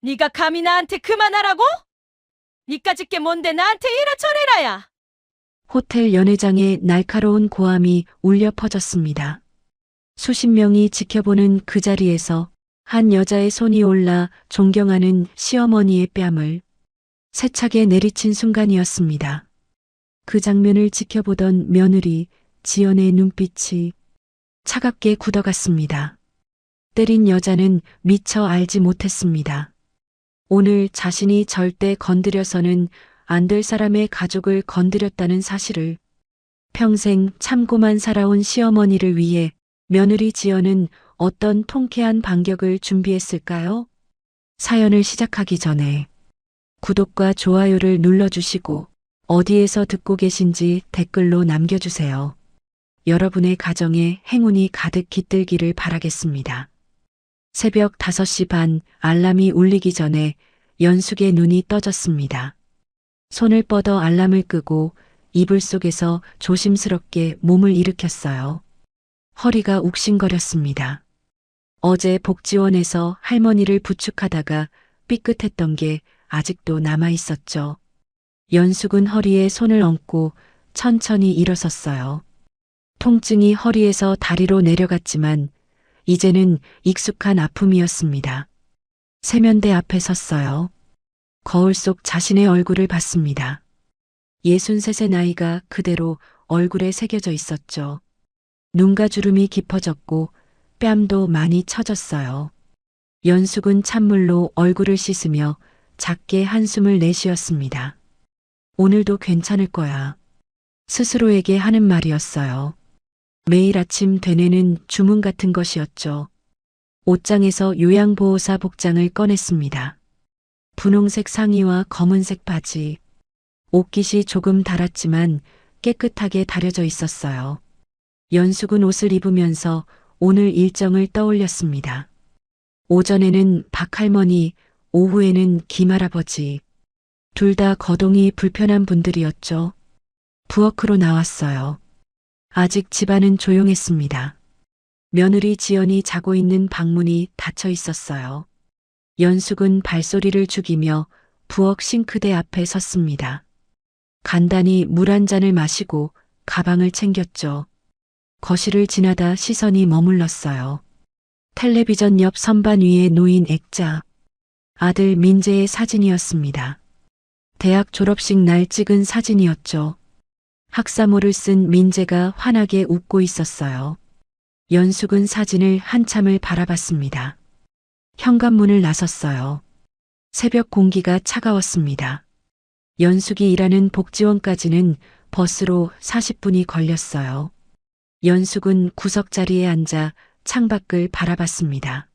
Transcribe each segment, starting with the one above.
네가 감히 나한테 그만하라고? 니까짓 게 뭔데 나한테 이래 저래라야. 호텔 연회장에 날카로운 고함이 울려 퍼졌습니다. 수십 명이 지켜보는 그 자리에서 한 여자의 손이 올라 존경하는 시어머니의 뺨을 세차게 내리친 순간이었습니다. 그 장면을 지켜보던 며느리 지연의 눈빛이 차갑게 굳어갔습니다. 때린 여자는 미처 알지 못했습니다. 오늘 자신이 절대 건드려서는 안 될 사람의 가족을 건드렸다는 사실을. 평생 참고만 살아온 시어머니를 위해 며느리 지연은 어떤 통쾌한 반격을 준비했을까요? 사연을 시작하기 전에 구독과 좋아요를 눌러주시고 어디에서 듣고 계신지 댓글로 남겨주세요. 여러분의 가정에 행운이 가득 깃들기를 바라겠습니다. 새벽 5시 반 알람이 울리기 전에 연숙의 눈이 떠졌습니다. 손을 뻗어 알람을 끄고 이불 속에서 조심스럽게 몸을 일으켰어요. 허리가 욱신거렸습니다. 어제 복지원에서 할머니를 부축하다가 삐끗했던 게 아직도 남아 있었죠. 연숙은 허리에 손을 얹고 천천히 일어섰어요. 통증이 허리에서 다리로 내려갔지만 이제는 익숙한 아픔이었습니다. 세면대 앞에 섰어요. 거울 속 자신의 얼굴을 봤습니다. 63의 나이가 그대로 얼굴에 새겨져 있었죠. 눈가 주름이 깊어졌고 뺨도 많이 처졌어요. 연숙은 찬물로 얼굴을 씻으며 작게 한숨을 내쉬었습니다. 오늘도 괜찮을 거야. 스스로에게 하는 말이었어요. 매일 아침 되뇌는 주문 같은 것이었죠. 옷장에서 요양보호사 복장을 꺼냈습니다. 분홍색 상의와 검은색 바지. 옷깃이 조금 닳았지만 깨끗하게 다려져 있었어요. 연숙은 옷을 입으면서 오늘 일정을 떠올렸습니다. 오전에는 박할머니, 오후에는 김할아버지. 둘 다 거동이 불편한 분들이었죠. 부엌으로 나왔어요. 아직 집안은 조용했습니다. 며느리 지연이 자고 있는 방문이 닫혀 있었어요. 연숙은 발소리를 죽이며 부엌 싱크대 앞에 섰습니다. 간단히 물 한 잔을 마시고 가방을 챙겼죠. 거실을 지나다 시선이 머물렀어요. 텔레비전 옆 선반 위에 놓인 액자. 아들 민재의 사진이었습니다. 대학 졸업식 날 찍은 사진이었죠. 학사모를 쓴 민재가 환하게 웃고 있었어요. 연숙은 사진을 한참을 바라봤습니다. 현관문을 나섰어요. 새벽 공기가 차가웠습니다. 연숙이 일하는 복지원까지는 버스로 40분이 걸렸어요. 연숙은 구석자리에 앉아 창밖을 바라봤습니다.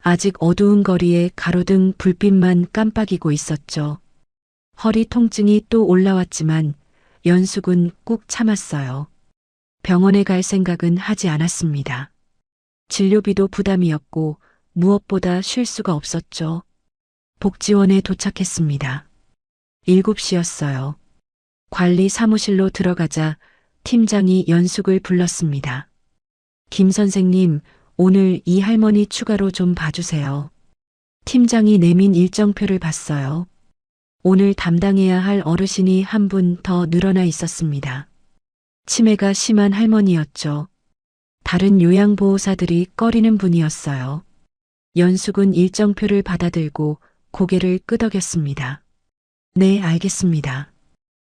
아직 어두운 거리에 가로등 불빛만 깜빡이고 있었죠. 허리 통증이 또 올라왔지만 연숙은 꾹 참았어요. 병원에 갈 생각은 하지 않았습니다. 진료비도 부담이었고 무엇보다 쉴 수가 없었죠. 복지원에 도착했습니다. 7시였어요. 관리 사무실로 들어가자 팀장이 연숙을 불렀습니다. 김 선생님, 오늘 이 할머니 추가로 좀 봐주세요. 팀장이 내민 일정표를 봤어요. 오늘 담당해야 할 어르신이 한 분 더 늘어나 있었습니다. 치매가 심한 할머니였죠. 다른 요양보호사들이 꺼리는 분이었어요. 연숙은 일정표를 받아들고 고개를 끄덕였습니다. 네, 알겠습니다.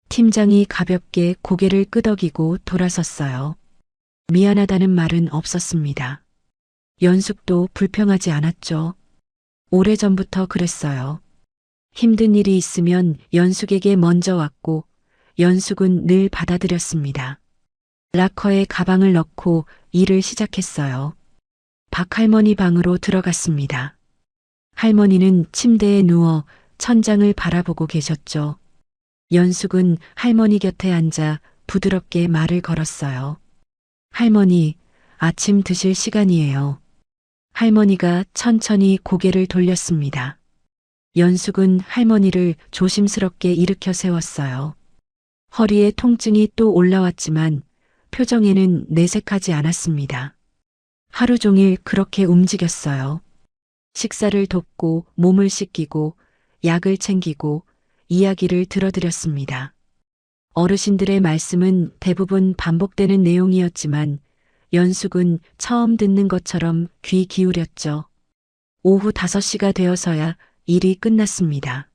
팀장이 가볍게 고개를 끄덕이고 돌아섰어요. 미안하다는 말은 없었습니다. 연숙도 불평하지 않았죠. 오래전부터 그랬어요. 힘든 일이 있으면 연숙에게 먼저 왔고 연숙은 늘 받아들였습니다. 락커에 가방을 넣고 일을 시작했어요. 박할머니 방으로 들어갔습니다. 할머니는 침대에 누워 천장을 바라보고 계셨죠. 연숙은 할머니 곁에 앉아 부드럽게 말을 걸었어요. 할머니, 아침 드실 시간이에요. 할머니가 천천히 고개를 돌렸습니다. 연숙은 할머니를 조심스럽게 일으켜 세웠어요. 허리에 통증이 또 올라왔지만 표정에는 내색하지 않았습니다. 하루 종일 그렇게 움직였어요. 식사를 돕고 몸을 씻기고 약을 챙기고 이야기를 들어드렸습니다. 어르신들의 말씀은 대부분 반복되는 내용이었지만 연숙은 처음 듣는 것처럼 귀 기울였죠. 오후 5시가 되어서야 일이 끝났습니다.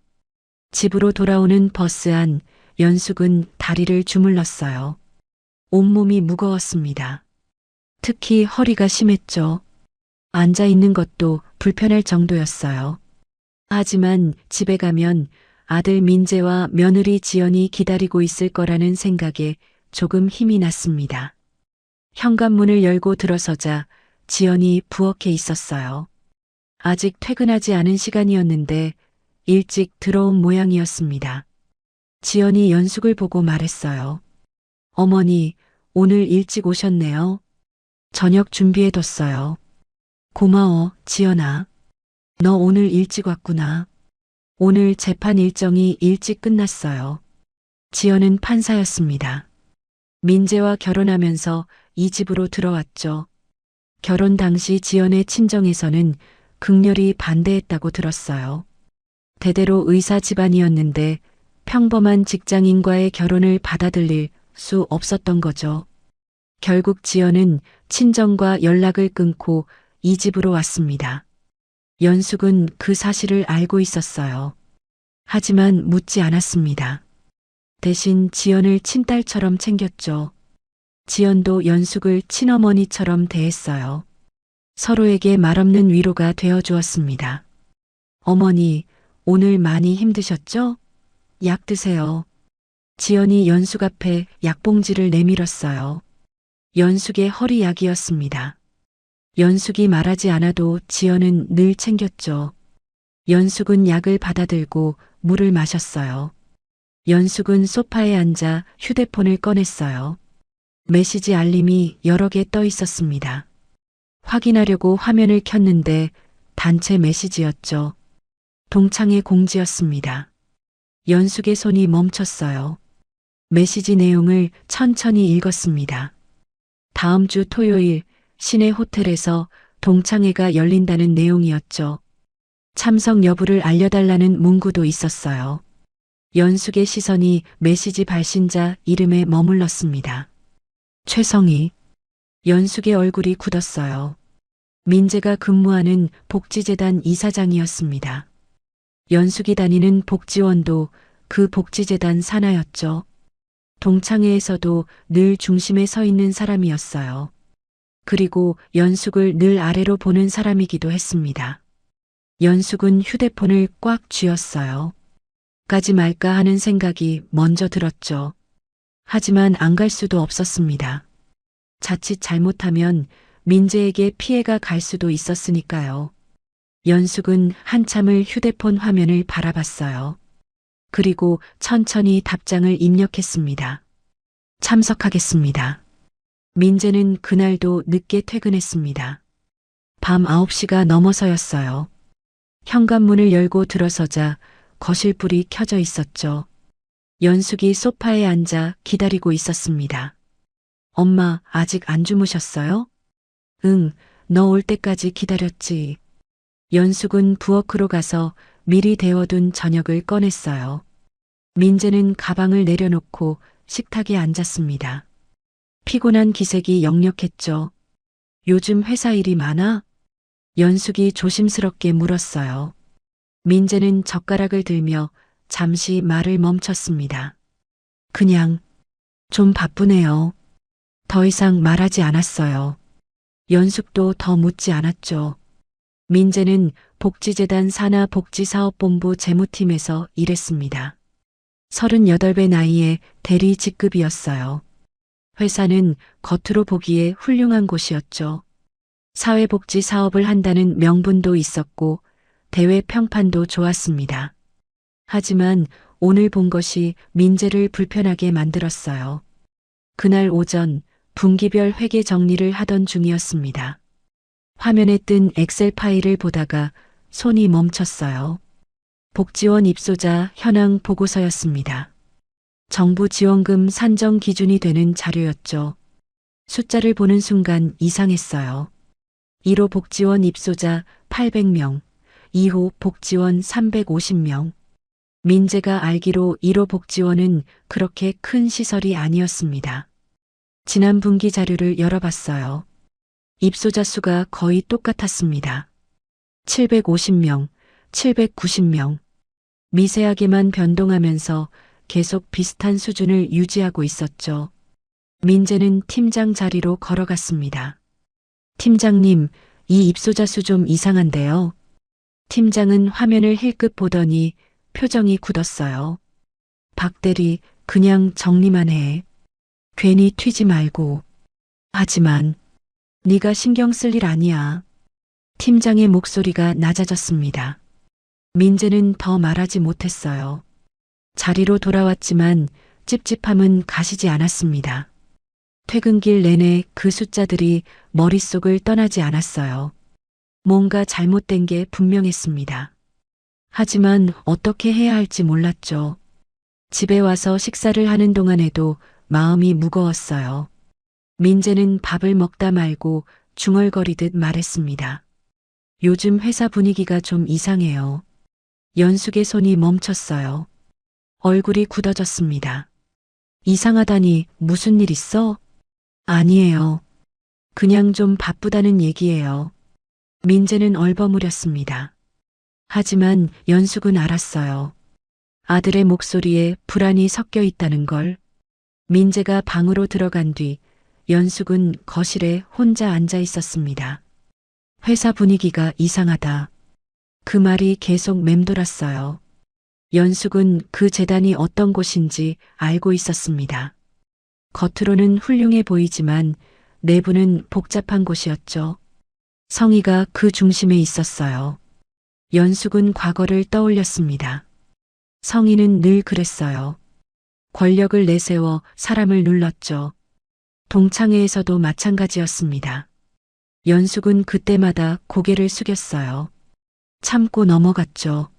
집으로 돌아오는 버스 안 연숙은 다리를 주물렀어요. 온몸이 무거웠습니다. 특히 허리가 심했죠. 앉아 있는 것도 불편할 정도였어요. 하지만 집에 가면 아들 민재와 며느리 지연이 기다리고 있을 거라는 생각에 조금 힘이 났습니다. 현관문을 열고 들어서자 지연이 부엌에 있었어요. 아직 퇴근하지 않은 시간이었는데 일찍 들어온 모양이었습니다. 지연이 연숙을 보고 말했어요. 어머니, 오늘 일찍 오셨네요. 저녁 준비해뒀어요. 고마워, 지연아. 너 오늘 일찍 왔구나. 오늘 재판 일정이 일찍 끝났어요. 지연은 판사였습니다. 민재와 결혼하면서 이 집으로 들어왔죠. 결혼 당시 지연의 친정에서는 극렬히 반대했다고 들었어요. 대대로 의사 집안이었는데 평범한 직장인과의 결혼을 받아들일 수 없었던 거죠. 결국 지연은 친정과 연락을 끊고 이 집으로 왔습니다. 연숙은 그 사실을 알고 있었어요. 하지만 묻지 않았습니다. 대신 지연을 친딸처럼 챙겼죠. 지연도 연숙을 친어머니처럼 대했어요. 서로에게 말없는 위로가 되어 주었습니다. 어머니, 오늘 많이 힘드셨죠? 약 드세요. 지연이 연숙 앞에 약봉지를 내밀었어요. 연숙의 허리약이었습니다. 연숙이 말하지 않아도 지연은 늘 챙겼죠. 연숙은 약을 받아들고 물을 마셨어요. 연숙은 소파에 앉아 휴대폰을 꺼냈어요. 메시지 알림이 여러 개 떠 있었습니다. 확인하려고 화면을 켰는데 단체 메시지였죠. 동창의 공지였습니다. 연숙의 손이 멈췄어요. 메시지 내용을 천천히 읽었습니다. 다음 주 토요일 시내 호텔에서 동창회가 열린다는 내용이었죠. 참석 여부를 알려달라는 문구도 있었어요. 연숙의 시선이 메시지 발신자 이름에 머물렀습니다. 최성희. 연숙의 얼굴이 굳었어요. 민재가 근무하는 복지재단 이사장이었습니다. 연숙이 다니는 복지원도 그 복지재단 산하였죠. 동창회에서도 늘 중심에 서 있는 사람이었어요. 그리고 연숙을 늘 아래로 보는 사람이기도 했습니다. 연숙은 휴대폰을 꽉 쥐었어요. 가지 말까 하는 생각이 먼저 들었죠. 하지만 안 갈 수도 없었습니다. 자칫 잘못하면 민재에게 피해가 갈 수도 있었으니까요. 연숙은 한참을 휴대폰 화면을 바라봤어요. 그리고 천천히 답장을 입력했습니다. 참석하겠습니다. 민재는 그날도 늦게 퇴근했습니다. 밤 9시가 넘어서였어요. 현관문을 열고 들어서자 거실불이 켜져 있었죠. 연숙이 소파에 앉아 기다리고 있었습니다. 엄마, 아직 안 주무셨어요? 응, 너 올 때까지 기다렸지. 연숙은 부엌으로 가서 미리 데워둔 저녁을 꺼냈어요. 민재는 가방을 내려놓고 식탁에 앉았습니다. 피곤한 기색이 역력했죠. 요즘 회사 일이 많아? 연숙이 조심스럽게 물었어요. 민재는 젓가락을 들며 잠시 말을 멈췄습니다. 그냥 좀 바쁘네요. 더 이상 말하지 않았어요. 연숙도 더 묻지 않았죠. 민재는 복지재단 산하복지사업본부 재무팀에서 일했습니다. 38배 나이에 대리 직급이었어요. 회사는 겉으로 보기에 훌륭한 곳이었죠. 사회복지 사업을 한다는 명분도 있었고 대외 평판도 좋았습니다. 하지만 오늘 본 것이 민재를 불편하게 만들었어요. 그날 오전 분기별 회계 정리를 하던 중이었습니다. 화면에 뜬 엑셀 파일을 보다가 손이 멈췄어요. 복지원 입소자 현황 보고서였습니다. 정부 지원금 산정 기준이 되는 자료였죠. 숫자를 보는 순간 이상했어요. 1호 복지원 입소자 800명, 2호 복지원 350명. 민재가 알기로 1호 복지원은 그렇게 큰 시설이 아니었습니다. 지난 분기 자료를 열어봤어요. 입소자 수가 거의 똑같았습니다. 750명, 790명. 미세하게만 변동하면서 계속 비슷한 수준을 유지하고 있었죠. 민재는 팀장 자리로 걸어갔습니다. 팀장님, 이 입소자 수 좀 이상한데요. 팀장은 화면을 힐끗 보더니 표정이 굳었어요. 박 대리, 그냥 정리만 해. 괜히 튀지 말고. 하지만 네가 신경 쓸 일 아니야. 팀장의 목소리가 낮아졌습니다. 민재는 더 말하지 못했어요. 자리로 돌아왔지만 찝찝함은 가시지 않았습니다. 퇴근길 내내 그 숫자들이 머릿속을 떠나지 않았어요. 뭔가 잘못된 게 분명했습니다. 하지만 어떻게 해야 할지 몰랐죠. 집에 와서 식사를 하는 동안에도 마음이 무거웠어요. 민재는 밥을 먹다 말고 중얼거리듯 말했습니다. 요즘 회사 분위기가 좀 이상해요. 연숙의 손이 멈췄어요. 얼굴이 굳어졌습니다. 이상하다니 무슨 일 있어? 아니에요. 그냥 좀 바쁘다는 얘기예요. 민재는 얼버무렸습니다. 하지만 연숙은 알았어요. 아들의 목소리에 불안이 섞여 있다는 걸. 민재가 방으로 들어간 뒤 연숙은 거실에 혼자 앉아 있었습니다. 회사 분위기가 이상하다. 그 말이 계속 맴돌았어요. 연숙은 그 재단이 어떤 곳인지 알고 있었습니다. 겉으로는 훌륭해 보이지만 내부는 복잡한 곳이었죠. 성희가 그 중심에 있었어요. 연숙은 과거를 떠올렸습니다. 성희는 늘 그랬어요. 권력을 내세워 사람을 눌렀죠. 동창회에서도 마찬가지였습니다. 연숙은 그때마다 고개를 숙였어요. 참고 넘어갔죠.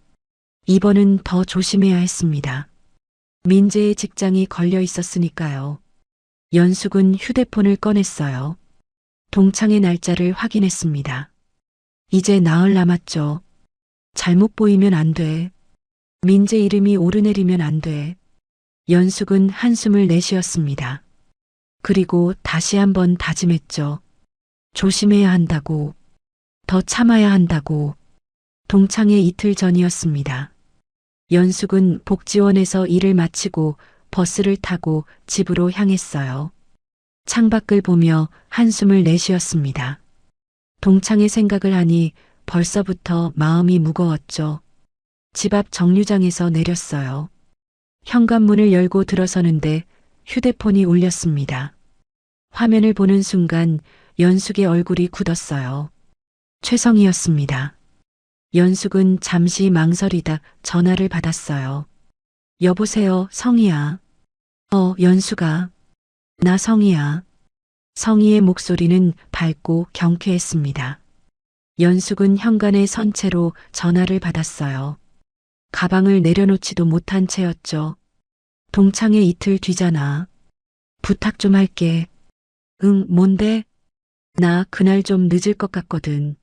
이번은 더 조심해야 했습니다. 민재의 직장이 걸려 있었으니까요. 연숙은 휴대폰을 꺼냈어요. 동창회 날짜를 확인했습니다. 이제 나흘 남았죠. 잘못 보이면 안 돼. 민재 이름이 오르내리면 안 돼. 연숙은 한숨을 내쉬었습니다. 그리고 다시 한번 다짐했죠. 조심해야 한다고. 더 참아야 한다고. 동창회 이틀 전이었습니다. 연숙은 복지원에서 일을 마치고 버스를 타고 집으로 향했어요. 창밖을 보며 한숨을 내쉬었습니다. 동창회 생각을 하니 벌써부터 마음이 무거웠죠. 집 앞 정류장에서 내렸어요. 현관문을 열고 들어서는데 휴대폰이 울렸습니다. 화면을 보는 순간 연숙의 얼굴이 굳었어요. 최성희였습니다. 연숙은 잠시 망설이다 전화를 받았어요. 여보세요, 성희야. 연숙아. 나 성희야. 성희의 목소리는 밝고 경쾌했습니다. 연숙은 현관에 선 채로 전화를 받았어요. 가방을 내려놓지도 못한 채였죠. 동창회 이틀 뒤잖아. 부탁 좀 할게. 응, 뭔데? 나 그날 좀 늦을 것 같거든.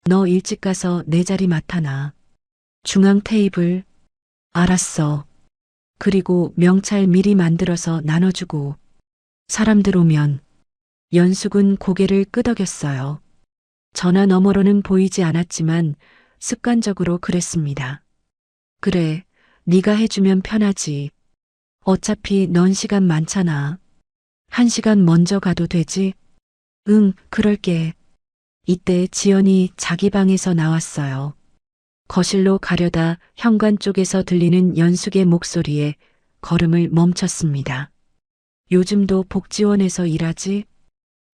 너 일찍 가서 내 자리 맡아놔. 중앙 테이블. 알았어. 그리고 명찰 미리 만들어서 나눠주고. 사람들 오면. 연숙은 고개를 끄덕였어요. 전화 너머로는 보이지 않았지만 습관적으로 그랬습니다. 그래, 네가 해주면 편하지. 어차피 넌 시간 많잖아. 1시간 먼저 가도 되지? 응, 그럴게. 이때 지연이 자기 방에서 나왔어요. 거실로 가려다 현관 쪽에서 들리는 연숙의 목소리에 걸음을 멈췄습니다. 요즘도 복지원에서 일하지?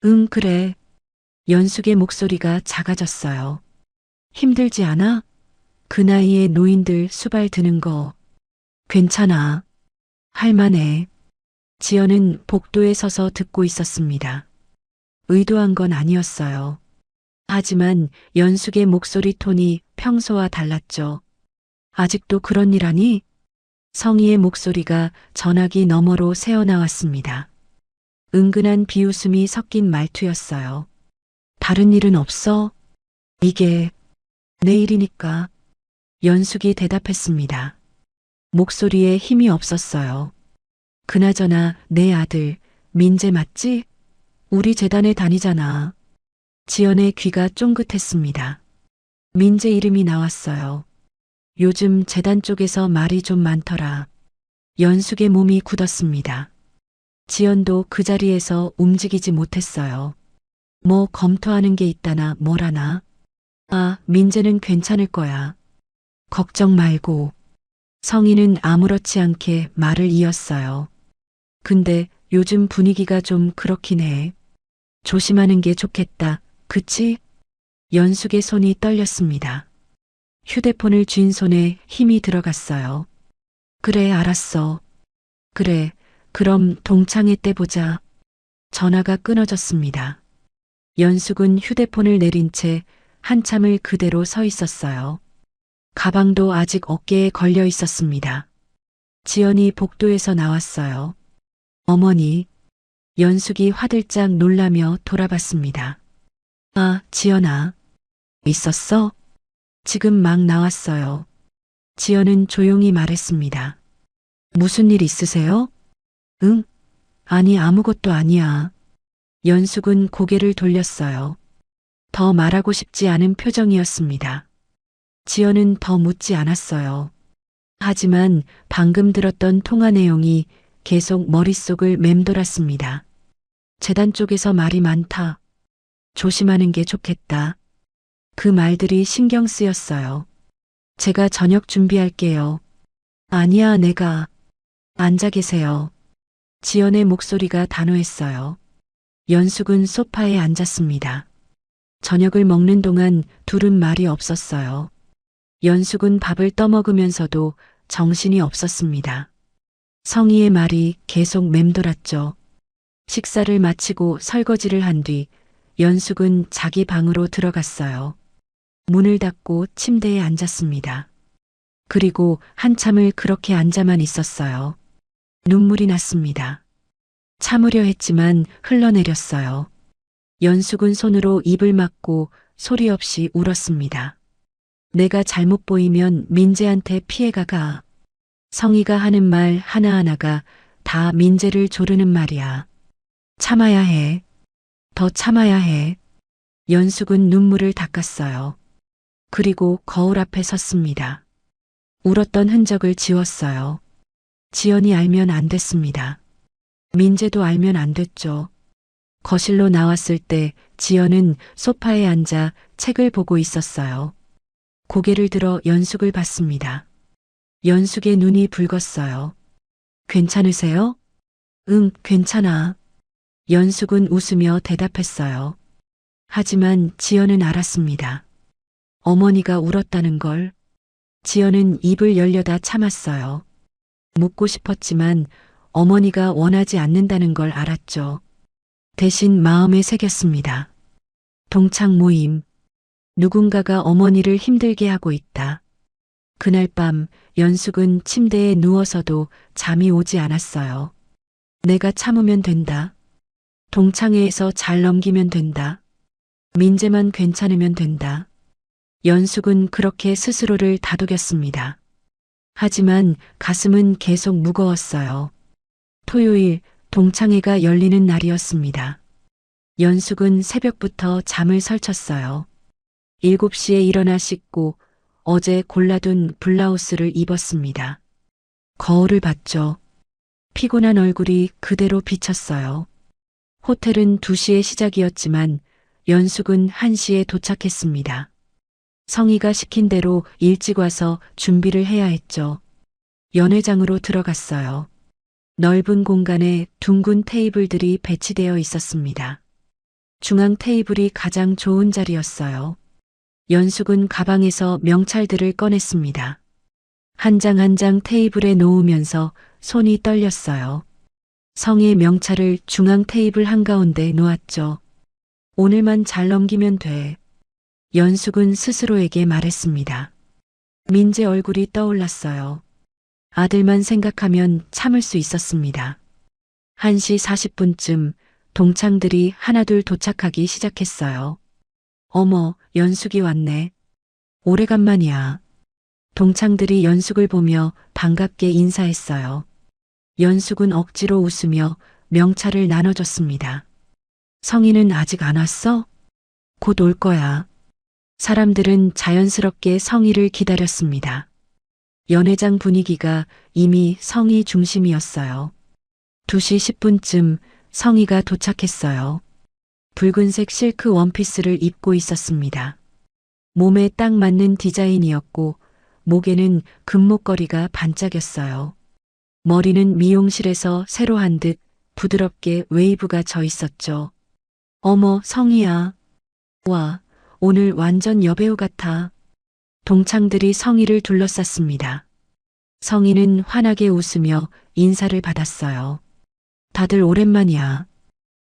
응, 그래. 연숙의 목소리가 작아졌어요. 힘들지 않아? 그 나이에 노인들 수발 드는 거. 괜찮아. 할만해. 지연은 복도에 서서 듣고 있었습니다. 의도한 건 아니었어요. 하지만 연숙의 목소리 톤이 평소와 달랐죠. 아직도 그런 일 하니? 성희의 목소리가 전화기 너머로 새어나왔습니다. 은근한 비웃음이 섞인 말투였어요. 다른 일은 없어? 이게 내일이니까. 연숙이 대답했습니다. 목소리에 힘이 없었어요. 그나저나 내 아들, 민재 맞지? 우리 재단에 다니잖아. 지연의 귀가 쫑긋했습니다. 민재 이름이 나왔어요. 요즘 재단 쪽에서 말이 좀 많더라. 연숙의 몸이 굳었습니다. 지연도 그 자리에서 움직이지 못했어요. 뭐 검토하는 게 있다나 뭐라나. 아, 민재는 괜찮을 거야. 걱정 말고. 성희는 아무렇지 않게 말을 이었어요. 근데 요즘 분위기가 좀 그렇긴 해. 조심하는 게 좋겠다. 그치? 연숙의 손이 떨렸습니다. 휴대폰을 쥔 손에 힘이 들어갔어요. 그래, 알았어. 그래, 그럼 동창회 때 보자. 전화가 끊어졌습니다. 연숙은 휴대폰을 내린 채 한참을 그대로 서 있었어요. 가방도 아직 어깨에 걸려 있었습니다. 지연이 복도에서 나왔어요. 어머니, 연숙이 화들짝 놀라며 돌아봤습니다. 아, 지연아. 있었어? 지금 막 나왔어요. 지연은 조용히 말했습니다. 무슨 일 있으세요? 응? 아니, 아무것도 아니야. 연숙은 고개를 돌렸어요. 더 말하고 싶지 않은 표정이었습니다. 지연은 더 묻지 않았어요. 하지만 방금 들었던 통화 내용이 계속 머릿속을 맴돌았습니다. 재단 쪽에서 말이 많다. 조심하는 게 좋겠다. 그 말들이 신경 쓰였어요. 제가 저녁 준비할게요. 아니야, 내가. 앉아 계세요. 지연의 목소리가 단호했어요. 연숙은 소파에 앉았습니다. 저녁을 먹는 동안 둘은 말이 없었어요. 연숙은 밥을 떠먹으면서도 정신이 없었습니다. 성희의 말이 계속 맴돌았죠. 식사를 마치고 설거지를 한 뒤 연숙은 자기 방으로 들어갔어요. 문을 닫고 침대에 앉았습니다. 그리고 한참을 그렇게 앉아만 있었어요. 눈물이 났습니다. 참으려 했지만 흘러내렸어요. 연숙은 손으로 입을 막고 소리 없이 울었습니다. 내가 잘못 보이면 민재한테 피해가 가. 성희가 하는 말 하나하나가 다 민재를 조르는 말이야. 참아야 해. 더 참아야 해. 연숙은 눈물을 닦았어요. 그리고 거울 앞에 섰습니다. 울었던 흔적을 지웠어요. 지연이 알면 안 됐습니다. 민재도 알면 안 됐죠. 거실로 나왔을 때 지연은 소파에 앉아 책을 보고 있었어요. 고개를 들어 연숙을 봤습니다. 연숙의 눈이 붉었어요. 괜찮으세요? 응, 괜찮아. 연숙은 웃으며 대답했어요. 하지만 지연은 알았습니다. 어머니가 울었다는 걸. 지연은 입을 열려다 참았어요. 묻고 싶었지만 어머니가 원하지 않는다는 걸 알았죠. 대신 마음에 새겼습니다. 동창 모임. 누군가가 어머니를 힘들게 하고 있다. 그날 밤 연숙은 침대에 누워서도 잠이 오지 않았어요. 내가 참으면 된다. 동창회에서 잘 넘기면 된다. 민재만 괜찮으면 된다. 연숙은 그렇게 스스로를 다독였습니다. 하지만 가슴은 계속 무거웠어요. 토요일 동창회가 열리는 날이었습니다. 연숙은 새벽부터 잠을 설쳤어요. 7시에 일어나 씻고 어제 골라둔 블라우스를 입었습니다. 거울을 봤죠. 피곤한 얼굴이 그대로 비쳤어요. 호텔은 2시에 시작이었지만 연숙은 1시에 도착했습니다. 성희가 시킨 대로 일찍 와서 준비를 해야 했죠. 연회장으로 들어갔어요. 넓은 공간에 둥근 테이블들이 배치되어 있었습니다. 중앙 테이블이 가장 좋은 자리였어요. 연숙은 가방에서 명찰들을 꺼냈습니다. 한 장 한 장 테이블에 놓으면서 손이 떨렸어요. 성희의 명찰을 중앙 테이블 한가운데 놓았죠. 오늘만 잘 넘기면 돼. 연숙은 스스로에게 말했습니다. 민재 얼굴이 떠올랐어요. 아들만 생각하면 참을 수 있었습니다. 1시 40분쯤 동창들이 하나둘 도착하기 시작했어요. 어머, 연숙이 왔네. 오래간만이야. 동창들이 연숙을 보며 반갑게 인사했어요. 연숙은 억지로 웃으며 명찰을 나눠줬습니다. 성희는 아직 안 왔어? 곧 올 거야. 사람들은 자연스럽게 성희를 기다렸습니다. 연회장 분위기가 이미 성희 중심이었어요. 2시 10분쯤 성희가 도착했어요. 붉은색 실크 원피스를 입고 있었습니다. 몸에 딱 맞는 디자인이었고 목에는 금목걸이가 반짝였어요. 머리는 미용실에서 새로 한 듯 부드럽게 웨이브가 져 있었죠. 어머, 성희야. 와, 오늘 완전 여배우 같아. 동창들이 성희를 둘러쌌습니다. 성희는 환하게 웃으며 인사를 받았어요. 다들 오랜만이야.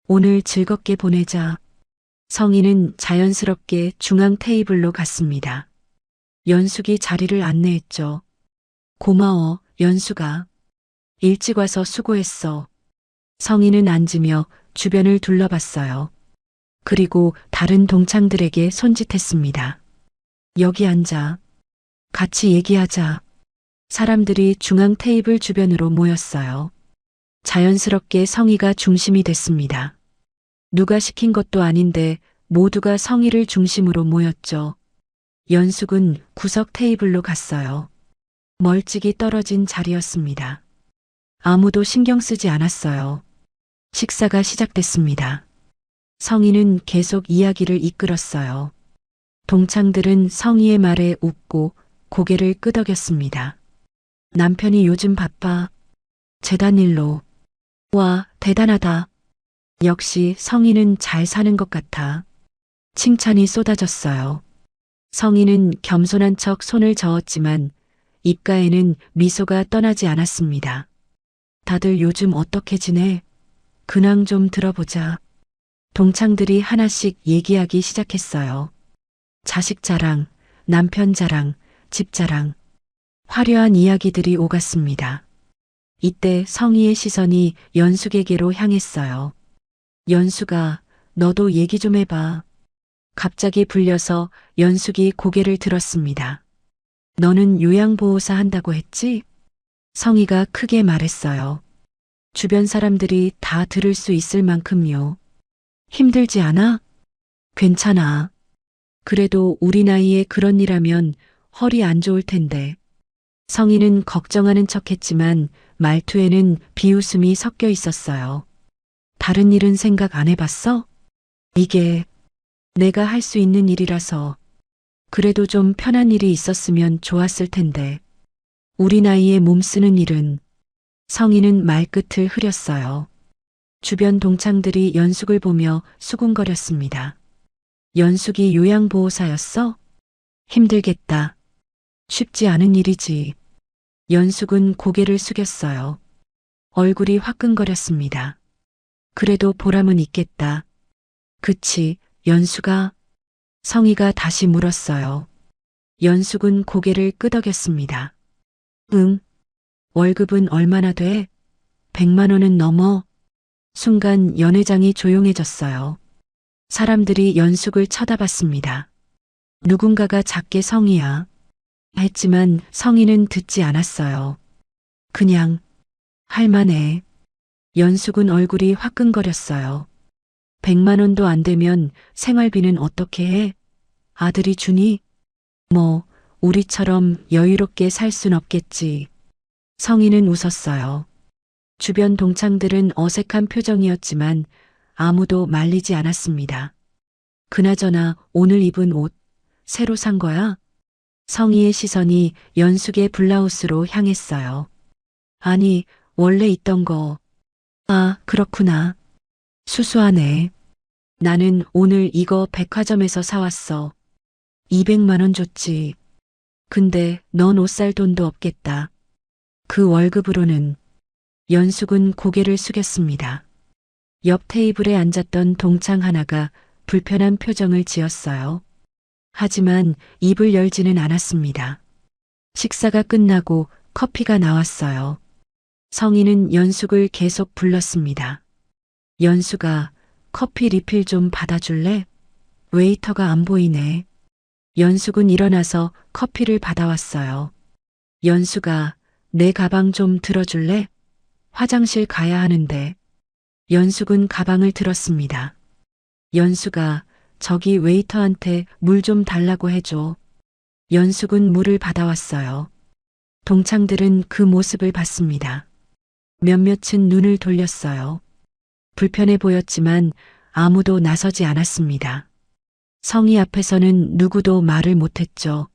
오늘 즐겁게 보내자. 성희는 자연스럽게 중앙 테이블로 갔습니다. 연숙이 자리를 안내했죠. 고마워, 연숙아. 일찍 와서 수고했어. 성희는 앉으며 주변을 둘러봤어요. 그리고 다른 동창들에게 손짓했습니다. 여기 앉아. 같이 얘기하자. 사람들이 중앙 테이블 주변으로 모였어요. 자연스럽게 성희가 중심이 됐습니다. 누가 시킨 것도 아닌데 모두가 성희를 중심으로 모였죠. 연숙은 구석 테이블로 갔어요. 멀찍이 떨어진 자리였습니다. 아무도 신경 쓰지 않았어요. 식사가 시작됐습니다. 성희는 계속 이야기를 이끌었어요. 동창들은 성희의 말에 웃고 고개를 끄덕였습니다. 남편이 요즘 바빠. 재단 일로. 와, 대단하다. 역시 성희는 잘 사는 것 같아. 칭찬이 쏟아졌어요. 성희는 겸손한 척 손을 저었지만 입가에는 미소가 떠나지 않았습니다. 다들 요즘 어떻게 지내? 근황 좀 들어보자. 동창들이 하나씩 얘기하기 시작했어요. 자식 자랑, 남편 자랑, 집 자랑. 화려한 이야기들이 오갔습니다. 이때 성희의 시선이 연숙에게로 향했어요. 연숙아, 너도 얘기 좀 해봐. 갑자기 불려서 연숙이 고개를 들었습니다. 너는 요양보호사 한다고 했지? 성희가 크게 말했어요. 주변 사람들이 다 들을 수 있을 만큼요. 힘들지 않아? 괜찮아. 그래도 우리 나이에 그런 일 하면 허리 안 좋을 텐데. 성희는 걱정하는 척했지만 말투에는 비웃음이 섞여 있었어요. 다른 일은 생각 안 해봤어? 이게 내가 할 수 있는 일이라서. 그래도 좀 편한 일이 있었으면 좋았을 텐데. 우리 나이에 몸 쓰는 일은. 성희는 말끝을 흐렸어요. 주변 동창들이 연숙을 보며 수군거렸습니다. 연숙이 요양보호사였어? 힘들겠다. 쉽지 않은 일이지. 연숙은 고개를 숙였어요. 얼굴이 화끈거렸습니다. 그래도 보람은 있겠다. 그치, 연숙아? 성희가 다시 물었어요. 연숙은 고개를 끄덕였습니다. 응. 월급은 얼마나 돼? 100만 원은 넘어. 순간 연회장이 조용해졌어요. 사람들이 연숙을 쳐다봤습니다. 누군가가 작게 성희야. 했지만 성희는 듣지 않았어요. 그냥 할만해. 연숙은 얼굴이 화끈거렸어요. 100만 원도 안 되면 생활비는 어떻게 해? 아들이 주니? 뭐 우리처럼 여유롭게 살 순 없겠지. 성희는 웃었어요. 주변 동창들은 어색한 표정이었지만 아무도 말리지 않았습니다. 그나저나 오늘 입은 옷 새로 산 거야? 성희의 시선이 연숙의 블라우스로 향했어요. 아니, 원래 있던 거. 아, 그렇구나. 수수하네. 나는 오늘 이거 백화점에서 사왔어. 200만 원 줬지. 근데 넌 옷 살 돈도 없겠다. 그 월급으로는. 연숙은 고개를 숙였습니다. 옆 테이블에 앉았던 동창 하나가 불편한 표정을 지었어요. 하지만 입을 열지는 않았습니다. 식사가 끝나고 커피가 나왔어요. 성희는 연숙을 계속 불렀습니다. 연숙아, 커피 리필 좀 받아줄래? 웨이터가 안 보이네. 연숙은 일어나서 커피를 받아왔어요. 연수가 내 가방 좀 들어줄래? 화장실 가야 하는데. 연숙은 가방을 들었습니다. 연수가 저기 웨이터한테 물 좀 달라고 해줘. 연숙은 물을 받아왔어요. 동창들은 그 모습을 봤습니다. 몇몇은 눈을 돌렸어요. 불편해 보였지만 아무도 나서지 않았습니다. 성희 앞에서는 누구도 말을 못했죠.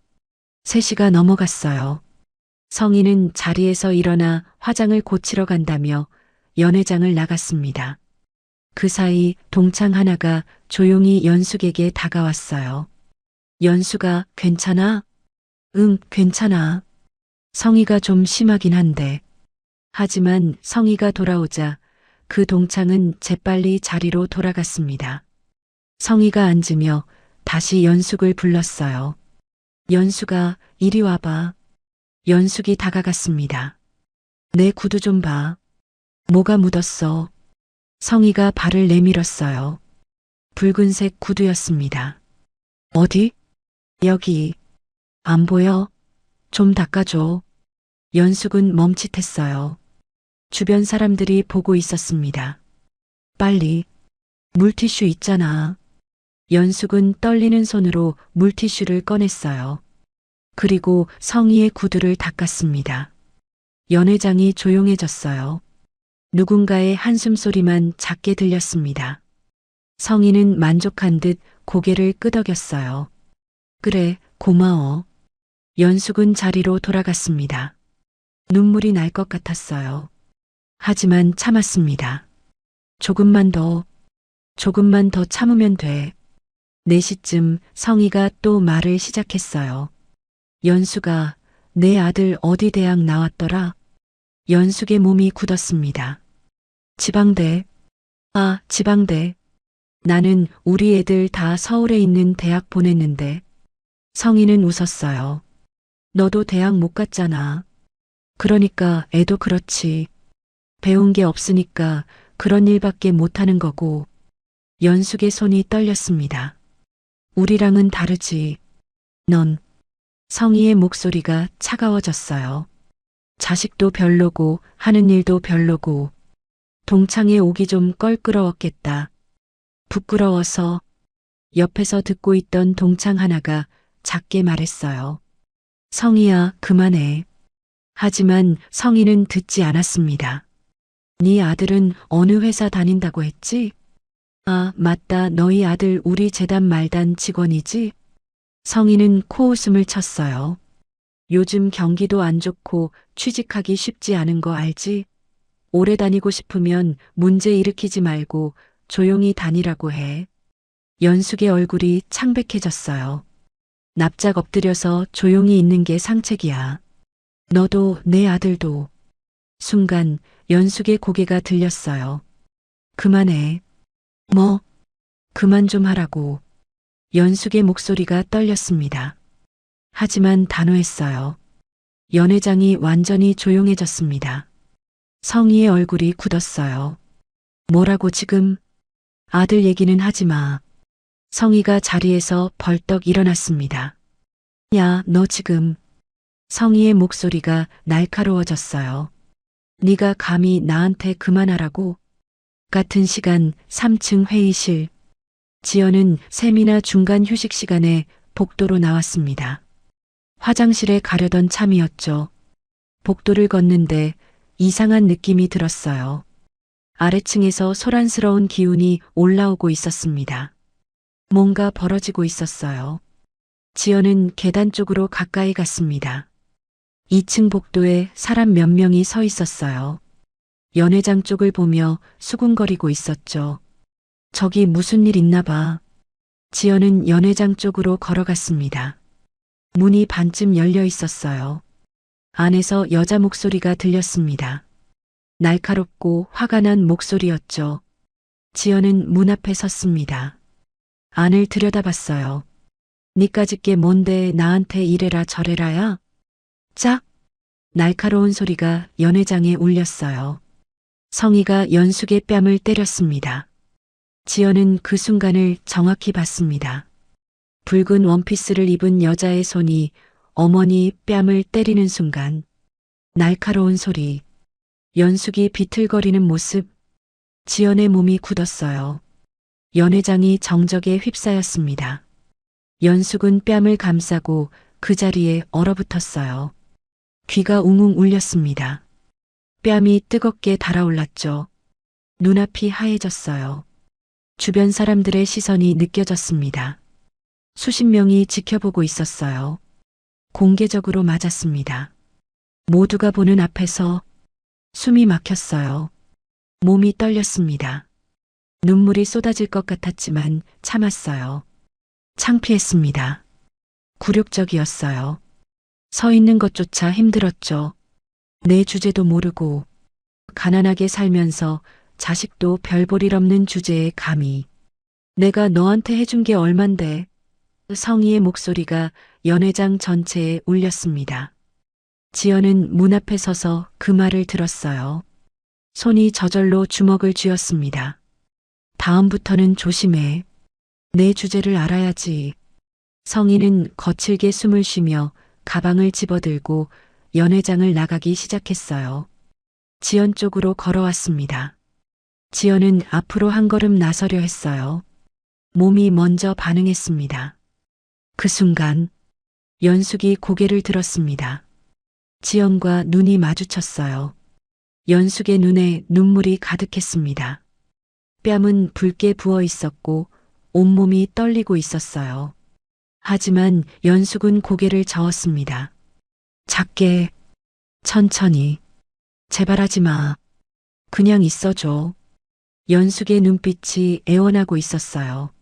3시가 넘어갔어요. 성희는 자리에서 일어나 화장을 고치러 간다며 연회장을 나갔습니다. 그 사이 동창 하나가 조용히 연숙에게 다가왔어요. 연수가 괜찮아? 응, 괜찮아. 성희가 좀 심하긴 한데. 하지만 성희가 돌아오자 그 동창은 재빨리 자리로 돌아갔습니다. 성희가 앉으며 다시 연숙을 불렀어요. 연수가 이리 와봐. 연숙이 다가갔습니다. 내 구두 좀 봐. 뭐가 묻었어? 성희가 발을 내밀었어요. 붉은색 구두였습니다. 어디? 여기. 안 보여? 좀 닦아줘. 연숙은 멈칫했어요. 주변 사람들이 보고 있었습니다. 빨리. 물티슈 있잖아. 연숙은 떨리는 손으로 물티슈를 꺼냈어요. 그리고 성희의 구두를 닦았습니다. 연회장이 조용해졌어요. 누군가의 한숨소리만 작게 들렸습니다. 성희는 만족한 듯 고개를 끄덕였어요. 그래, 고마워. 연숙은 자리로 돌아갔습니다. 눈물이 날 것 같았어요. 하지만 참았습니다. 조금만 더 참으면 돼. 4시쯤 성희가 또 말을 시작했어요. 연수가 내 아들 어디 대학 나왔더라? 연숙의 몸이 굳었습니다. 지방대. 아, 지방대. 나는 우리 애들 다 서울에 있는 대학 보냈는데. 성희는 웃었어요. 너도 대학 못 갔잖아. 그러니까 애도 그렇지. 배운 게 없으니까 그런 일밖에 못하는 거고. 연숙의 손이 떨렸습니다. 우리랑은 다르지. 넌. 성희의 목소리가 차가워졌어요. 자식도 별로고 하는 일도 별로고. 동창에 오기 좀 껄끄러웠겠다. 부끄러워서. 옆에서 듣고 있던 동창 하나가 작게 말했어요. 성희야, 그만해. 하지만 성희는 듣지 않았습니다. 네 아들은 어느 회사 다닌다고 했지? 아, 맞다. 너희 아들 우리 재단 말단 직원이지? 성희는 코웃음을 쳤어요. 요즘 경기도 안 좋고 취직하기 쉽지 않은 거 알지? 오래 다니고 싶으면 문제 일으키지 말고 조용히 다니라고 해. 연숙의 얼굴이 창백해졌어요. 납작 엎드려서 조용히 있는 게 상책이야. 너도 내 아들도. 순간 연숙의 고개가 들렸어요. 그만해. 뭐? 그만 좀 하라고. 연숙의 목소리가 떨렸습니다. 하지만 단호했어요. 연회장이 완전히 조용해졌습니다. 성희의 얼굴이 굳었어요. 뭐라고 지금? 아들 얘기는 하지 마. 성희가 자리에서 벌떡 일어났습니다. 야, 너 지금. 성희의 목소리가 날카로워졌어요. 네가 감히 나한테 그만하라고? 같은 시간 3층 회의실. 지연은 세미나 중간 휴식 시간에 복도로 나왔습니다. 화장실에 가려던 참이었죠. 복도를 걷는데 이상한 느낌이 들었어요. 아래층에서 소란스러운 기운이 올라오고 있었습니다. 뭔가 벌어지고 있었어요. 지연은 계단 쪽으로 가까이 갔습니다. 2층 복도에 사람 몇 명이 서 있었어요. 연회장 쪽을 보며 수군거리고 있었죠. 저기 무슨 일 있나 봐. 지연은 연회장 쪽으로 걸어갔습니다. 문이 반쯤 열려 있었어요. 안에서 여자 목소리가 들렸습니다. 날카롭고 화가 난 목소리였죠. 지연은 문 앞에 섰습니다. 안을 들여다봤어요. 니까짓 게 뭔데 나한테 이래라 저래라야? 짝! 날카로운 소리가 연회장에 울렸어요. 성희가 연숙의 뺨을 때렸습니다. 지연은 그 순간을 정확히 봤습니다. 붉은 원피스를 입은 여자의 손이 어머니 뺨을 때리는 순간 날카로운 소리, 연숙이 비틀거리는 모습, 지연의 몸이 굳었어요. 연회장이 정적에 휩싸였습니다. 연숙은 뺨을 감싸고 그 자리에 얼어붙었어요. 귀가 웅웅 울렸습니다. 뺨이 뜨겁게 달아올랐죠. 눈앞이 하얘졌어요. 주변 사람들의 시선이 느껴졌습니다. 수십 명이 지켜보고 있었어요. 공개적으로 맞았습니다. 모두가 보는 앞에서 숨이 막혔어요. 몸이 떨렸습니다. 눈물이 쏟아질 것 같았지만 참았어요. 창피했습니다. 굴욕적이었어요. 서 있는 것조차 힘들었죠. 내 주제도 모르고 가난하게 살면서 자식도 별 볼 일 없는 주제에 감히 내가 너한테 해준 게 얼만데. 성희의 목소리가 연회장 전체에 울렸습니다. 지연은 문 앞에 서서 그 말을 들었어요. 손이 저절로 주먹을 쥐었습니다. 다음부터는 조심해. 내 주제를 알아야지. 성희는 거칠게 숨을 쉬며 가방을 집어들고 연회장을 나가기 시작했어요. 지연 쪽으로 걸어왔습니다. 지연은 앞으로 한 걸음 나서려 했어요. 몸이 먼저 반응했습니다. 그 순간 연숙이 고개를 들었습니다. 지연과 눈이 마주쳤어요. 연숙의 눈에 눈물이 가득했습니다. 뺨은 붉게 부어 있었고 온몸이 떨리고 있었어요. 하지만 연숙은 고개를 저었습니다. 작게, 천천히, 제발 하지 마. 그냥 있어줘. 연숙의 눈빛이 애원하고 있었어요.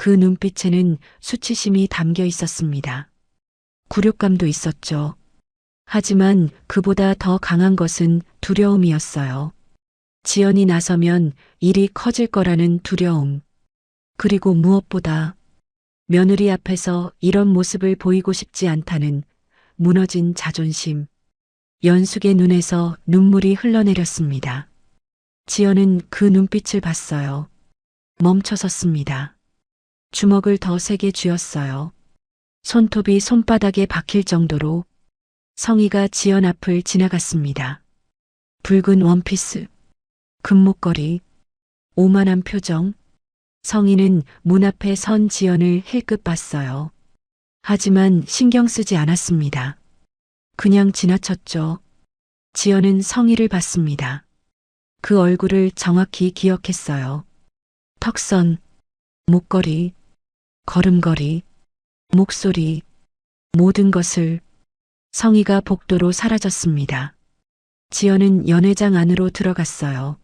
그 눈빛에는 수치심이 담겨 있었습니다. 굴욕감도 있었죠. 하지만 그보다 더 강한 것은 두려움이었어요. 지연이 나서면 일이 커질 거라는 두려움. 그리고 무엇보다 며느리 앞에서 이런 모습을 보이고 싶지 않다는 무너진 자존심. 연숙의 눈에서 눈물이 흘러내렸습니다. 지연은 그 눈빛을 봤어요. 멈춰섰습니다. 주먹을 더 세게 쥐었어요. 손톱이 손바닥에 박힐 정도로. 성희가 지연 앞을 지나갔습니다. 붉은 원피스, 금목걸이, 오만한 표정. 성희는 문 앞에 선 지연을 힐끗 봤어요. 하지만 신경 쓰지 않았습니다. 그냥 지나쳤죠. 지연은 성희를 봤습니다. 그 얼굴을 정확히 기억했어요. 턱선, 목걸이, 걸음걸이, 목소리, 모든 것을. 성희가 복도로 사라졌습니다. 지연은 연회장 안으로 들어갔어요.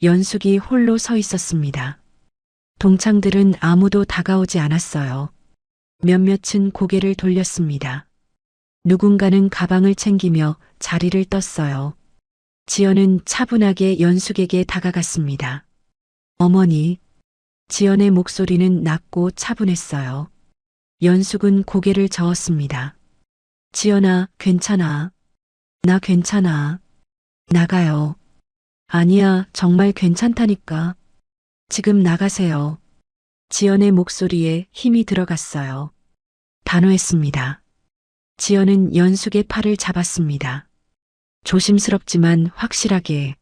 연숙이 홀로 서 있었습니다. 동창들은 아무도 다가오지 않았어요. 몇몇은 고개를 돌렸습니다. 누군가는 가방을 챙기며 자리를 떴어요. 지연은 차분하게 연숙에게 다가갔습니다. 어머니. 지연의 목소리는 낮고 차분했어요. 연숙은 고개를 저었습니다. 지연아, 괜찮아. 나 괜찮아. 나가요. 아니야, 정말 괜찮다니까. 지금 나가세요. 지연의 목소리에 힘이 들어갔어요. 단호했습니다. 지연은 연숙의 팔을 잡았습니다. 조심스럽지만 확실하게.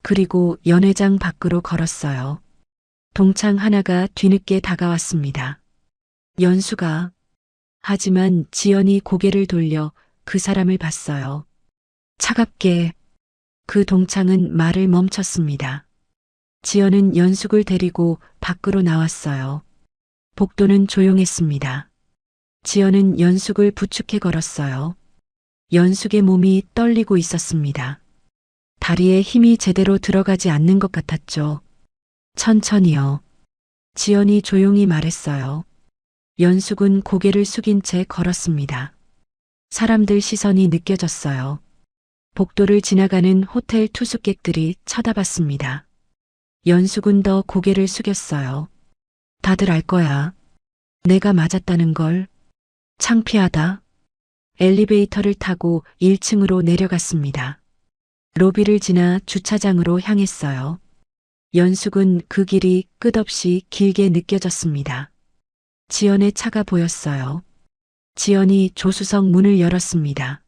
그리고 연회장 밖으로 걸었어요. 동창 하나가 뒤늦게 다가왔습니다. 연수가. 하지만 지연이 고개를 돌려 그 사람을 봤어요. 차갑게. 그 동창은 말을 멈췄습니다. 지연은 연숙을 데리고 밖으로 나왔어요. 복도는 조용했습니다. 지연은 연숙을 부축해 걸었어요. 연숙의 몸이 떨리고 있었습니다. 다리에 힘이 제대로 들어가지 않는 것 같았죠. 천천히요. 지연이 조용히 말했어요. 연숙은 고개를 숙인 채 걸었습니다. 사람들 시선이 느껴졌어요. 복도를 지나가는 호텔 투숙객들이 쳐다봤습니다. 연숙은 더 고개를 숙였어요. 다들 알 거야. 내가 맞았다는 걸. 창피하다. 엘리베이터를 타고 1층으로 내려갔습니다. 로비를 지나 주차장으로 향했어요. 연숙은 그 길이 끝없이 길게 느껴졌습니다. 지연의 차가 보였어요. 지연이 조수석 문을 열었습니다.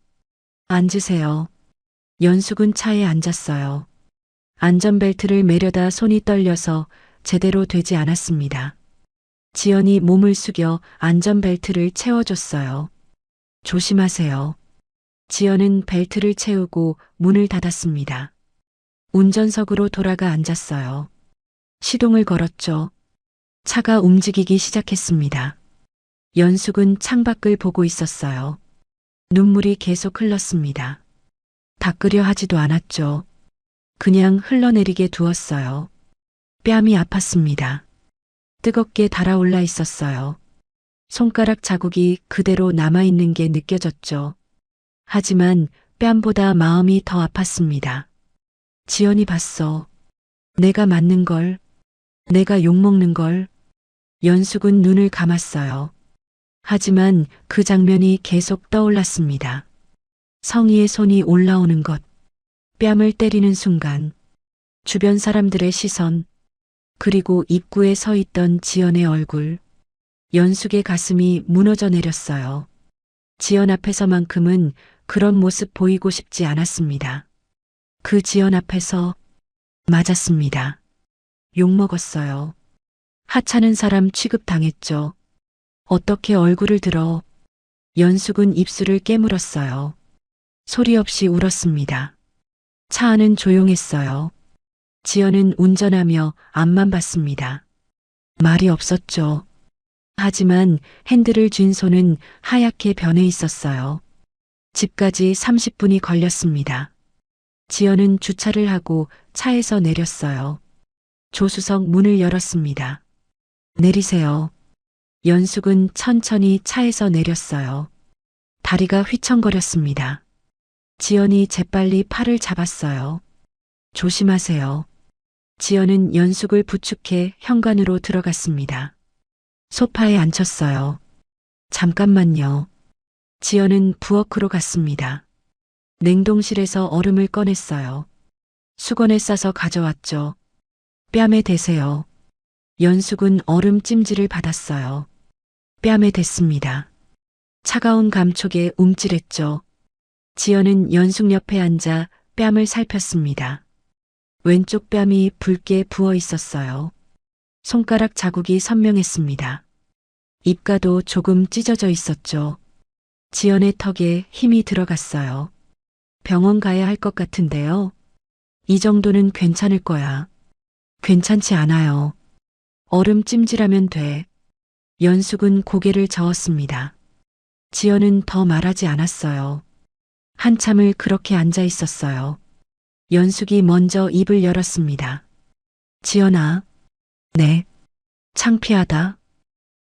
앉으세요. 연숙은 차에 앉았어요. 안전벨트를 매려다 손이 떨려서 제대로 되지 않았습니다. 지연이 몸을 숙여 안전벨트를 채워줬어요. 조심하세요. 지연은 벨트를 채우고 문을 닫았습니다. 운전석으로 돌아가 앉았어요. 시동을 걸었죠. 차가 움직이기 시작했습니다. 연숙은 창밖을 보고 있었어요. 눈물이 계속 흘렀습니다. 닦으려 하지도 않았죠. 그냥 흘러내리게 두었어요. 뺨이 아팠습니다. 뜨겁게 달아올라 있었어요. 손가락 자국이 그대로 남아있는 게 느껴졌죠. 하지만 뺨보다 마음이 더 아팠습니다. 지연이 봤어. 내가 맞는 걸, 내가 욕먹는 걸. 연숙은 눈을 감았어요. 하지만 그 장면이 계속 떠올랐습니다. 성희의 손이 올라오는 것, 뺨을 때리는 순간, 주변 사람들의 시선, 그리고 입구에 서 있던 지연의 얼굴, 연숙의 가슴이 무너져 내렸어요. 지연 앞에서만큼은 그런 모습 보이고 싶지 않았습니다. 그 지연 앞에서 맞았습니다. 욕먹었어요. 하찮은 사람 취급당했죠. 어떻게 얼굴을 들어. 연숙은 입술을 깨물었어요. 소리 없이 울었습니다. 차 안은 조용했어요. 지연은 운전하며 앞만 봤습니다. 말이 없었죠. 하지만 핸들을 쥔 손은 하얗게 변해 있었어요. 집까지 30분이 걸렸습니다. 지연은 주차를 하고 차에서 내렸어요. 조수석 문을 열었습니다. 내리세요. 연숙은 천천히 차에서 내렸어요. 다리가 휘청거렸습니다. 지연이 재빨리 팔을 잡았어요. 조심하세요. 지연은 연숙을 부축해 현관으로 들어갔습니다. 소파에 앉혔어요. 잠깐만요. 지연은 부엌으로 갔습니다. 냉동실에서 얼음을 꺼냈어요. 수건에 싸서 가져왔죠. 뺨에 대세요. 연숙은 얼음 찜질을 받았어요. 뺨에 댔습니다. 차가운 감촉에 움찔했죠. 지연은 연숙 옆에 앉아 뺨을 살폈습니다. 왼쪽 뺨이 붉게 부어 있었어요. 손가락 자국이 선명했습니다. 입가도 조금 찢어져 있었죠. 지연의 턱에 힘이 들어갔어요. 병원 가야 할 것 같은데요. 이 정도는 괜찮을 거야. 괜찮지 않아요. 얼음 찜질하면 돼. 연숙은 고개를 저었습니다. 지연은 더 말하지 않았어요. 한참을 그렇게 앉아 있었어요. 연숙이 먼저 입을 열었습니다. 지연아. 네. 창피하다.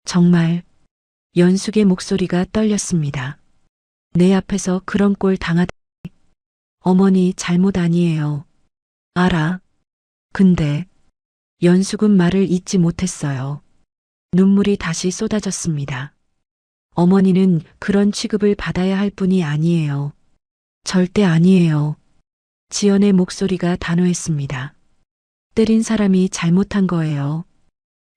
정말. 연숙의 목소리가 떨렸습니다. 내 앞에서 그런 꼴 당하다. 어머니 잘못 아니에요. 알아. 근데 연숙은 말을 잇지 못했어요. 눈물이 다시 쏟아졌습니다. 어머니는 그런 취급을 받아야 할 분이 아니에요. 절대 아니에요. 지연의 목소리가 단호했습니다. 때린 사람이 잘못한 거예요.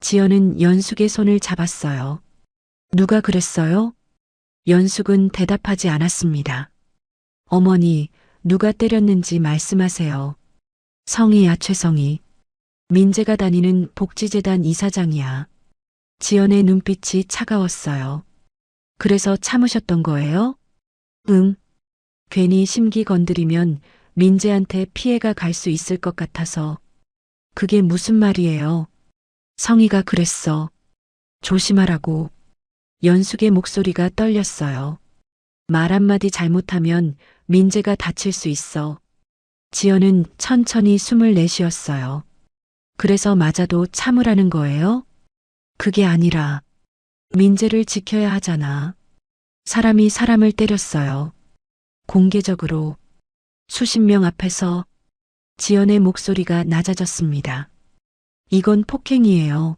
지연은 연숙의 손을 잡았어요. 누가 그랬어요? 연숙은 대답하지 않았습니다. 어머니, 누가 때렸는지 말씀하세요. 성희야, 최성희. 민재가 다니는 복지재단 이사장이야. 지연의 눈빛이 차가웠어요. 그래서 참으셨던 거예요? 응. 괜히 심기 건드리면 민재한테 피해가 갈 수 있을 것 같아서. 그게 무슨 말이에요? 성희가 그랬어. 조심하라고. 연숙의 목소리가 떨렸어요. 말 한마디 잘못하면 민재가 다칠 수 있어. 지연은 천천히 숨을 내쉬었어요. 그래서 맞아도 참으라는 거예요? 그게 아니라 민재를 지켜야 하잖아. 사람이 사람을 때렸어요. 공개적으로 수십 명 앞에서. 지연의 목소리가 낮아졌습니다. 이건 폭행이에요.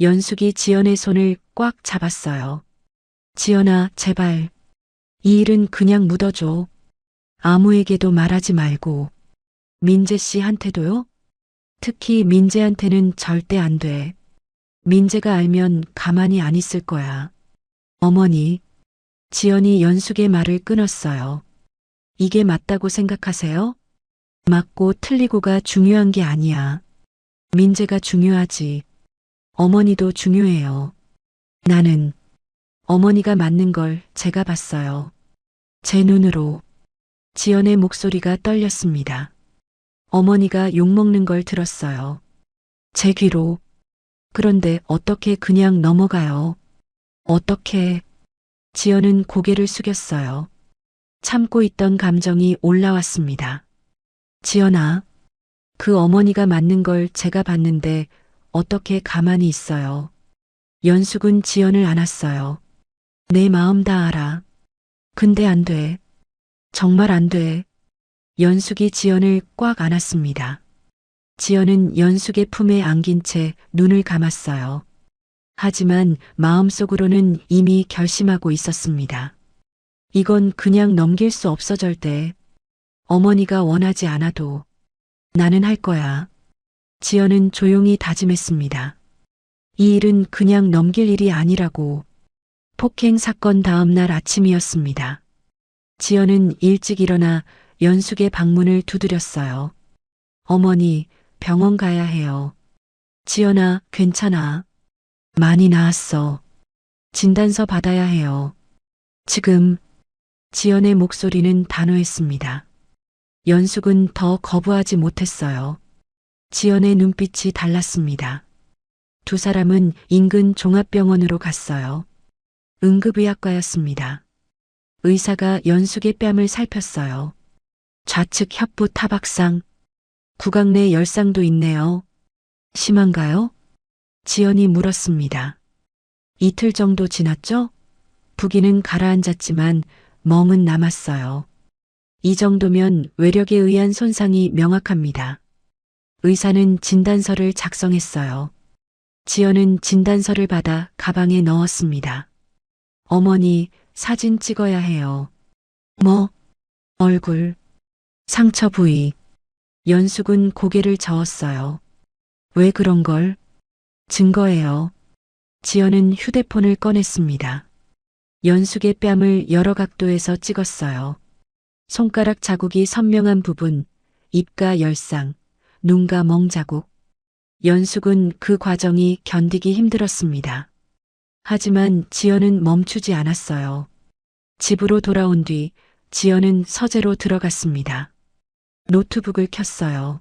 연숙이 지연의 손을 꽉 잡았어요. 지연아, 제발. 이 일은 그냥 묻어줘. 아무에게도 말하지 말고. 민재 씨한테도요? 특히 민재한테는 절대 안 돼. 민재가 알면 가만히 안 있을 거야. 어머니, 지연이 연숙의 말을 끊었어요. 이게 맞다고 생각하세요? 맞고 틀리고가 중요한 게 아니야. 민재가 중요하지. 어머니도 중요해요. 나는 어머니가 맞는 걸 제가 봤어요. 제 눈으로. 지연의 목소리가 떨렸습니다. 어머니가 욕먹는 걸 들었어요. 제 귀로. 그런데 어떻게 그냥 넘어가요? 어떻게? 지연은 고개를 숙였어요. 참고 있던 감정이 올라왔습니다. 지연아, 그 어머니가 맞는 걸 제가 봤는데 어떻게 가만히 있어요? 연숙은 지연을 안았어요. 내 마음 다 알아. 근데 안 돼. 정말 안 돼. 연숙이 지연을 꽉 안았습니다. 지연은 연숙의 품에 안긴 채 눈을 감았어요. 하지만 마음속으로는 이미 결심하고 있었습니다. 이건 그냥 넘길 수 없어 절대. 어머니가 원하지 않아도 나는 할 거야. 지연은 조용히 다짐했습니다. 이 일은 그냥 넘길 일이 아니라고. 폭행 사건 다음 날 아침이었습니다. 지연은 일찍 일어나 연숙의 방문을 두드렸어요. 어머니, 병원 가야 해요. 지연아, 괜찮아. 많이 나았어. 진단서 받아야 해요. 지금. 지연의 목소리는 단호했습니다. 연숙은 더 거부하지 못했어요. 지연의 눈빛이 달랐습니다. 두 사람은 인근 종합병원으로 갔어요. 응급의학과였습니다. 의사가 연숙의 뺨을 살폈어요. 좌측 협부 타박상, 구강 내 열상도 있네요. 심한가요? 지연이 물었습니다. 이틀 정도 지났죠? 부기는 가라앉았지만 멍은 남았어요. 이 정도면 외력에 의한 손상이 명확합니다. 의사는 진단서를 작성했어요. 지연은 진단서를 받아 가방에 넣었습니다. 어머니, 사진 찍어야 해요. 뭐? 얼굴, 상처 부위. 연숙은 고개를 저었어요. 왜 그런 걸? 증거예요. 지연은 휴대폰을 꺼냈습니다. 연숙의 뺨을 여러 각도에서 찍었어요. 손가락 자국이 선명한 부분, 입가 열상, 눈가 멍 자국. 연숙은 그 과정이 견디기 힘들었습니다. 하지만 지연은 멈추지 않았어요. 집으로 돌아온 뒤 지연은 서재로 들어갔습니다. 노트북을 켰어요.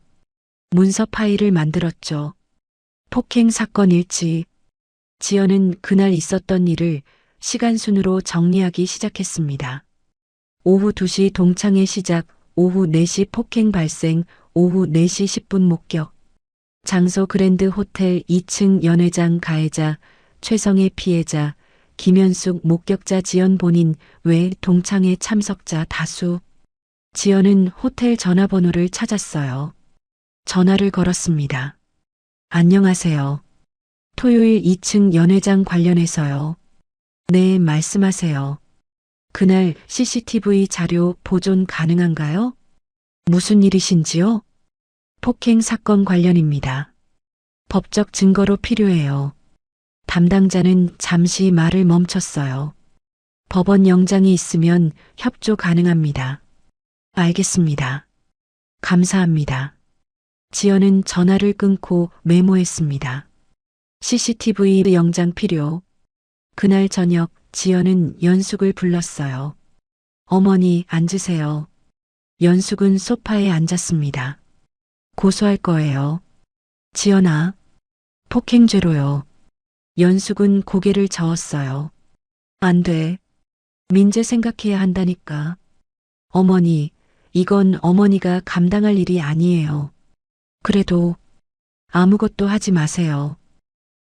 문서 파일을 만들었죠. 폭행 사건 일지. 지연은 그날 있었던 일을 시간순으로 정리하기 시작했습니다. 오후 2시 동창회 시작, 오후 4시 폭행 발생, 오후 4시 10분 목격. 장소 그랜드 호텔 2층 연회장 가해자, 최성의 피해자, 김현숙 목격자 지연 본인 외 동창회 참석자 다수. 지연은 호텔 전화번호를 찾았어요. 전화를 걸었습니다. 안녕하세요. 토요일 2층 연회장 관련해서요. 네, 말씀하세요. 그날 CCTV 자료 보존 가능한가요? 무슨 일이신지요? 폭행 사건 관련입니다. 법적 증거로 필요해요. 담당자는 잠시 말을 멈췄어요. 법원 영장이 있으면 협조 가능합니다. 알겠습니다. 감사합니다. 지연은 전화를 끊고 메모했습니다. CCTV 영장 필요. 그날 저녁 지연은 연숙을 불렀어요. 어머니, 앉으세요. 연숙은 소파에 앉았습니다. 고소할 거예요. 지연아, 폭행죄로요. 연숙은 고개를 저었어요. 안 돼. 민재 생각해야 한다니까. 어머니, 이건 어머니가 감당할 일이 아니에요. 그래도 아무것도 하지 마세요.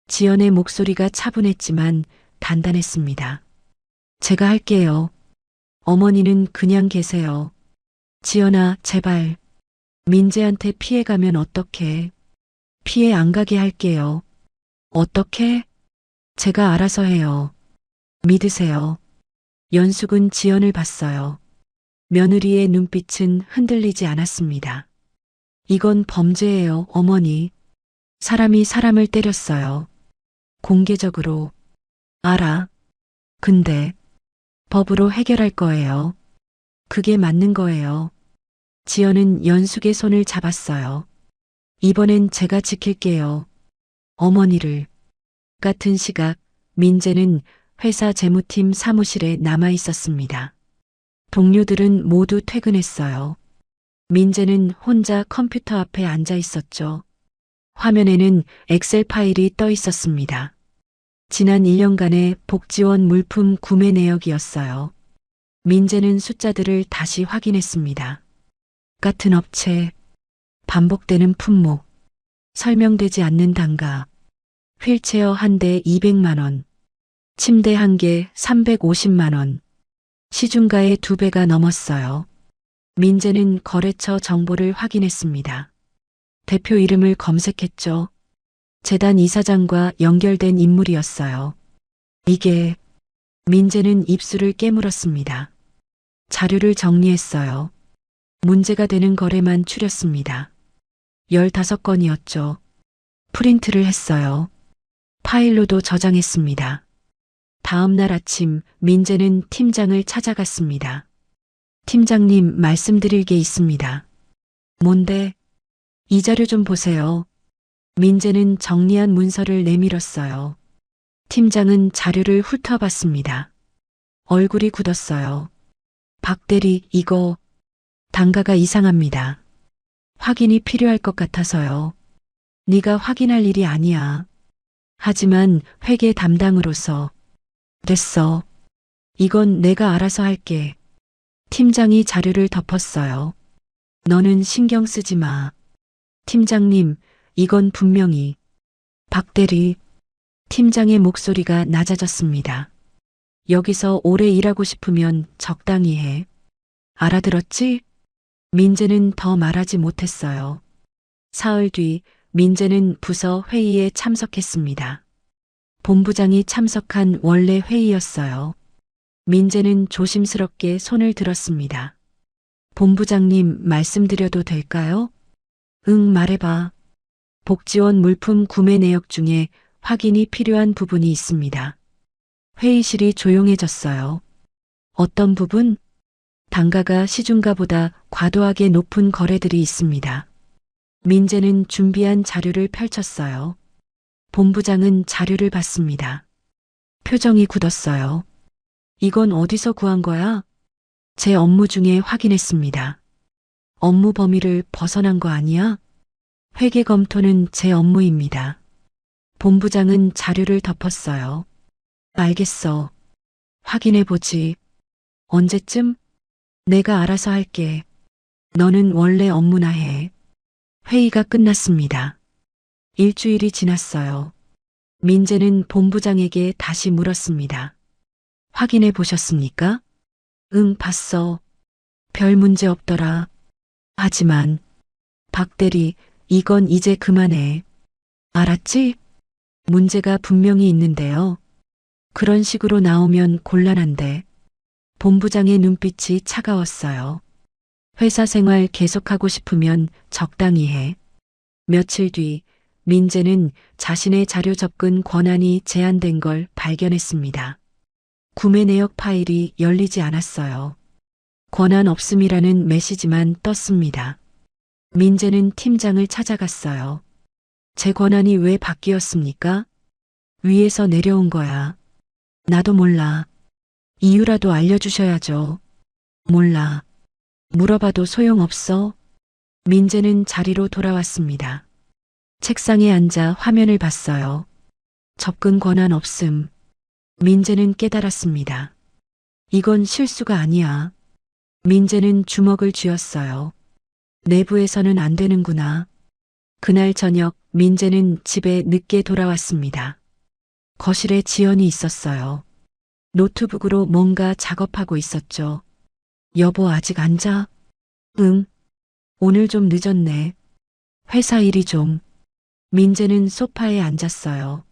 지연의 목소리가 차분했지만 단단했습니다. 제가 할게요. 어머니는 그냥 계세요. 지연아, 제발. 민재한테 피해 가면 어떡해. 피해 안 가게 할게요. 어떻게? 제가 알아서 해요. 믿으세요. 연숙은 지연을 봤어요. 며느리의 눈빛은 흔들리지 않았습니다. 이건 범죄예요, 어머니. 사람이 사람을 때렸어요. 공개적으로. 알아. 근데 법으로 해결할 거예요. 그게 맞는 거예요. 지연은 연숙의 손을 잡았어요. 이번엔 제가 지킬게요. 어머니를. 같은 시각 민재는 회사 재무팀 사무실에 남아 있었습니다. 동료들은 모두 퇴근했어요. 민재는 혼자 컴퓨터 앞에 앉아 있었죠. 화면에는 엑셀 파일이 떠 있었습니다. 지난 1년간의 복지원 물품 구매 내역이었어요. 민재는 숫자들을 다시 확인했습니다. 같은 업체, 반복되는 품목, 설명되지 않는 단가, 휠체어 한 대 200만 원, 침대 한 개 350만 원, 시중가의 2배가 넘었어요. 민재는 거래처 정보를 확인했습니다. 대표 이름을 검색했죠. 재단 이사장과 연결된 인물이었어요. 이게 민재는 입술을 깨물었습니다. 자료를 정리했어요. 문제가 되는 거래만 추렸습니다. 15건이었죠. 프린트를 했어요. 파일로도 저장했습니다. 다음 날 아침 민재는 팀장을 찾아갔습니다. 팀장님, 말씀드릴 게 있습니다. 뭔데? 이 자료 좀 보세요. 민재는 정리한 문서를 내밀었어요. 팀장은 자료를 훑어봤습니다. 얼굴이 굳었어요. 박 대리, 이거 단가가 이상합니다. 확인이 필요할 것 같아서요. 네가 확인할 일이 아니야. 하지만 회계 담당으로서. 됐어. 이건 내가 알아서 할게. 팀장이 자료를 덮었어요. 너는 신경 쓰지 마. 팀장님, 이건 분명히. 박 대리. 팀장의 목소리가 낮아졌습니다. 여기서 오래 일하고 싶으면 적당히 해. 알아들었지? 민재는 더 말하지 못했어요. 사흘 뒤 민재는 부서 회의에 참석했습니다. 본부장이 참석한 원래 회의였어요. 민재는 조심스럽게 손을 들었습니다. 본부장님, 말씀드려도 될까요? 응, 말해봐. 복지원 물품 구매 내역 중에 확인이 필요한 부분이 있습니다. 회의실이 조용해졌어요. 어떤 부분? 단가가 시중가보다 과도하게 높은 거래들이 있습니다. 민재는 준비한 자료를 펼쳤어요. 본부장은 자료를 봤습니다. 표정이 굳었어요. 이건 어디서 구한 거야? 제 업무 중에 확인했습니다. 업무 범위를 벗어난 거 아니야? 회계 검토는 제 업무입니다. 본부장은 자료를 덮었어요. 알겠어. 확인해보지. 언제쯤? 내가 알아서 할게. 너는 원래 업무나 해. 회의가 끝났습니다. 일주일이 지났어요. 민재는 본부장에게 다시 물었습니다. 확인해 보셨습니까? 응, 봤어. 별 문제 없더라. 하지만 박 대리, 이건 이제 그만해. 알았지? 문제가 분명히 있는데요. 그런 식으로 나오면 곤란한데. 본부장의 눈빛이 차가웠어요. 회사 생활 계속하고 싶으면 적당히 해. 며칠 뒤 민재는 자신의 자료 접근 권한이 제한된 걸 발견했습니다. 구매 내역 파일이 열리지 않았어요. 권한 없음이라는 메시지만 떴습니다. 민재는 팀장을 찾아갔어요. 제 권한이 왜 바뀌었습니까? 위에서 내려온 거야. 나도 몰라. 이유라도 알려주셔야죠. 몰라. 물어봐도 소용없어. 민재는 자리로 돌아왔습니다. 책상에 앉아 화면을 봤어요. 접근 권한 없음. 민재는 깨달았습니다. 이건 실수가 아니야. 민재는 주먹을 쥐었어요. 내부에서는 안 되는구나. 그날 저녁 민재는 집에 늦게 돌아왔습니다. 거실에 지연이 있었어요. 노트북으로 뭔가 작업하고 있었죠. 여보, 아직 안 자? 응. 오늘 좀 늦었네. 회사 일이 좀. 민재는 소파에 앉았어요.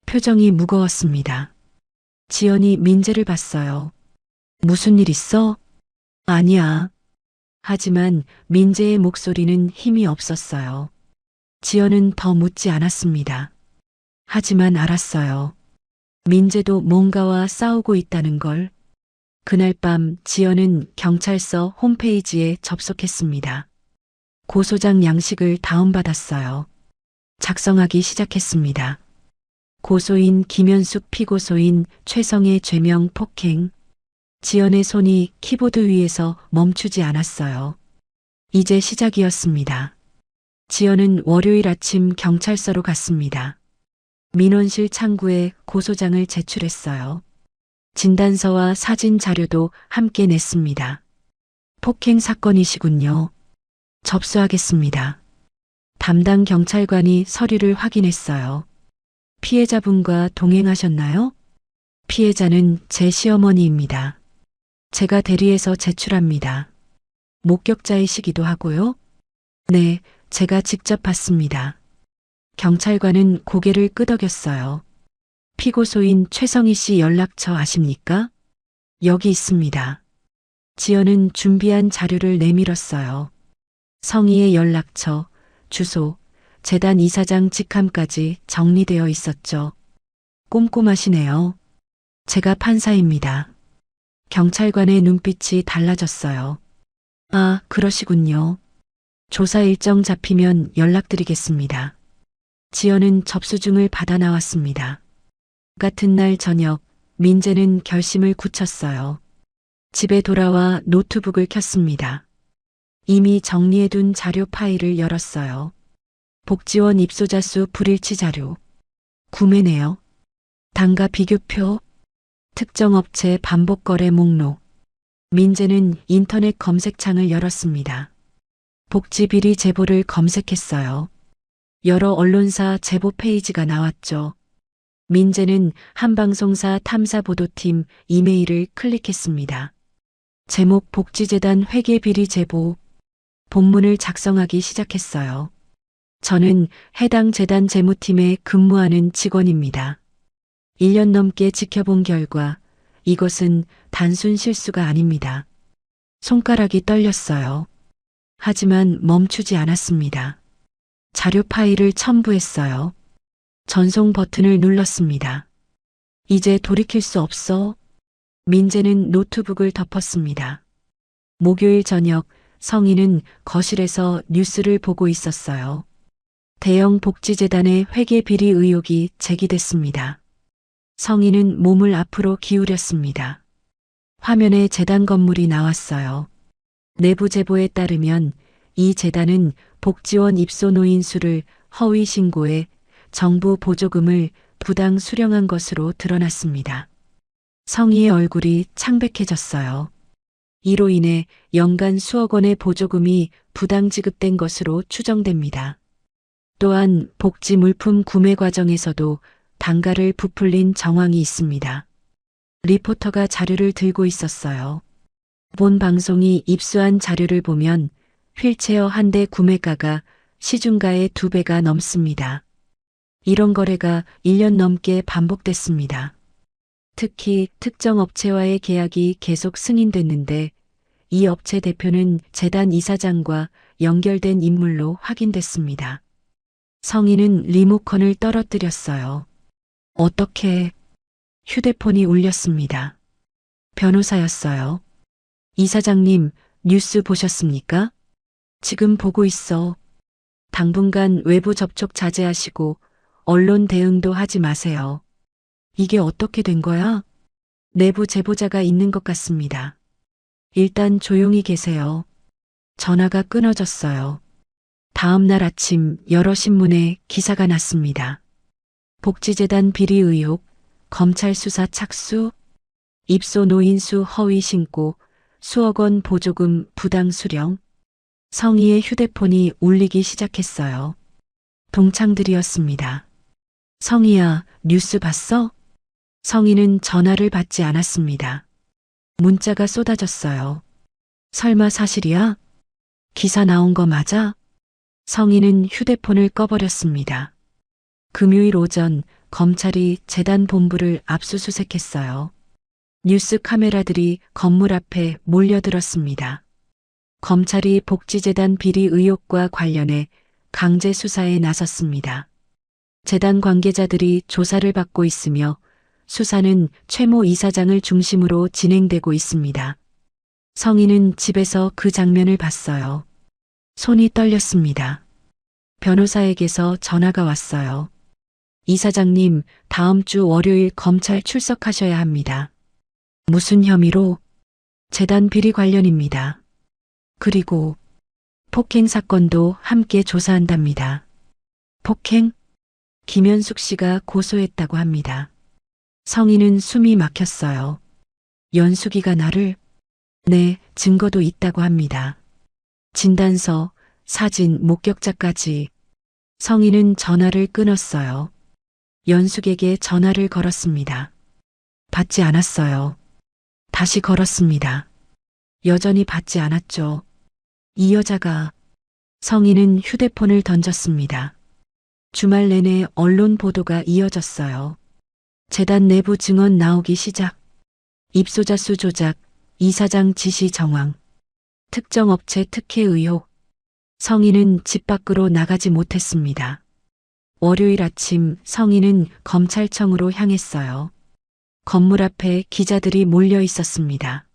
표정이 무거웠습니다. 지연이 민재를 봤어요. 무슨 일 있어? 아니야. 하지만 민재의 목소리는 힘이 없었어요. 지연은 더 묻지 않았습니다. 하지만 알았어요. 민재도 뭔가와 싸우고 있다는 걸. 그날 밤 지연은 경찰서 홈페이지에 접속했습니다. 고소장 양식을 다운받았어요. 작성하기 시작했습니다. 고소인 김현숙 피고소인 최성의 죄명 폭행. 지연의 손이 키보드 위에서 멈추지 않았어요. 이제 시작이었습니다. 지연은 월요일 아침 경찰서로 갔습니다. 민원실 창구에 고소장을 제출했어요. 진단서와 사진 자료도 함께 냈습니다. 폭행 사건이시군요. 접수하겠습니다. 담당 경찰관이 서류를 확인했어요. 피해자분과 동행하셨나요? 피해자는 제 시어머니입니다. 제가 대리해서 제출합니다. 목격자이시기도 하고요? 네, 제가 직접 봤습니다. 경찰관은 고개를 끄덕였어요. 피고소인 최성희 씨 연락처 아십니까? 여기 있습니다. 지연은 준비한 자료를 내밀었어요. 성희의 연락처, 주소, 재단 이사장 직함까지 정리되어 있었죠. 꼼꼼하시네요. 제가 판사입니다. 경찰관의 눈빛이 달라졌어요. 아, 그러시군요. 조사 일정 잡히면 연락드리겠습니다. 지연은 접수증을 받아 나왔습니다. 같은 날 저녁, 민재는 결심을 굳혔어요. 집에 돌아와 노트북을 켰습니다. 이미 정리해둔 자료 파일을 열었어요. 복지원 입소자 수 불일치 자료. 구매네요. 단가 비교표. 특정 업체 반복 거래 목록. 민재는 인터넷 검색창을 열었습니다. 복지비리 제보를 검색했어요. 여러 언론사 제보 페이지가 나왔죠. 민재는 한방송사 탐사보도팀 이메일을 클릭했습니다. 제목 복지재단 회계비리 제보. 본문을 작성하기 시작했어요. 저는 해당 재단 재무팀에 근무하는 직원입니다. 1년 넘게 지켜본 결과 이것은 단순 실수가 아닙니다. 손가락이 떨렸어요. 하지만 멈추지 않았습니다. 자료 파일을 첨부했어요. 전송 버튼을 눌렀습니다. 이제 돌이킬 수 없어. 민재는 노트북을 덮었습니다. 목요일 저녁 성희는 거실에서 뉴스를 보고 있었어요. 대형 복지재단의 회계 비리 의혹이 제기됐습니다. 성희는 몸을 앞으로 기울였습니다. 화면에 재단 건물이 나왔어요. 내부 제보에 따르면 이 재단은 복지원 입소 노인 수를 허위 신고해 정부 보조금을 부당 수령한 것으로 드러났습니다. 성희의 얼굴이 창백해졌어요. 이로 인해 연간 수억 원의 보조금이 부당 지급된 것으로 추정됩니다. 또한 복지 물품 구매 과정에서도 단가를 부풀린 정황이 있습니다. 리포터가 자료를 들고 있었어요. 본 방송이 입수한 자료를 보면 휠체어 한 대 구매가가 시중가의 2배가 넘습니다. 이런 거래가 1년 넘게 반복됐습니다. 특히 특정 업체와의 계약이 계속 승인됐는데 이 업체 대표는 재단 이사장과 연결된 인물로 확인됐습니다. 성희는 리모컨을 떨어뜨렸어요. 어떻게? 휴대폰이 울렸습니다. 변호사였어요. 이사장님, 뉴스 보셨습니까? 지금 보고 있어. 당분간 외부 접촉 자제하시고 언론 대응도 하지 마세요. 이게 어떻게 된 거야? 내부 제보자가 있는 것 같습니다. 일단 조용히 계세요. 전화가 끊어졌어요. 다음 날 아침 여러 신문에 기사가 났습니다. 복지재단 비리 의혹, 검찰 수사 착수, 입소 노인수 허위 신고, 수억 원 보조금 부당 수령. 성희의 휴대폰이 울리기 시작했어요. 동창들이었습니다. 성희야, 뉴스 봤어? 성희는 전화를 받지 않았습니다. 문자가 쏟아졌어요. 설마 사실이야? 기사 나온 거 맞아? 성희는 휴대폰을 꺼버렸습니다. 금요일 오전 검찰이 재단 본부를 압수수색했어요. 뉴스 카메라들이 건물 앞에 몰려들었습니다. 검찰이 복지재단 비리 의혹과 관련해 강제 수사에 나섰습니다. 재단 관계자들이 조사를 받고 있으며 수사는 최모 이사장을 중심으로 진행되고 있습니다. 성희는 집에서 그 장면을 봤어요. 손이 떨렸습니다. 변호사에게서 전화가 왔어요. 이사장님, 다음 주 월요일 검찰 출석하셔야 합니다. 무슨 혐의로? 재단 비리 관련입니다. 그리고 폭행 사건도 함께 조사한답니다. 폭행? 김현숙 씨가 고소했다고 합니다. 성희는 숨이 막혔어요. 연숙이가 나를? 네, 증거도 있다고 합니다. 진단서, 사진, 목격자까지. 성희는 전화를 끊었어요. 연숙에게 전화를 걸었습니다. 받지 않았어요. 다시 걸었습니다. 여전히 받지 않았죠. 이 여자가. 성희는 휴대폰을 던졌습니다. 주말 내내 언론 보도가 이어졌어요. 재단 내부 증언 나오기 시작. 입소자 수 조작, 이사장 지시 정황, 특정 업체 특혜 의혹. 성희는 집 밖으로 나가지 못했습니다. 월요일 아침 성희는 검찰청으로 향했어요. 건물 앞에 기자들이 몰려 있었습니다.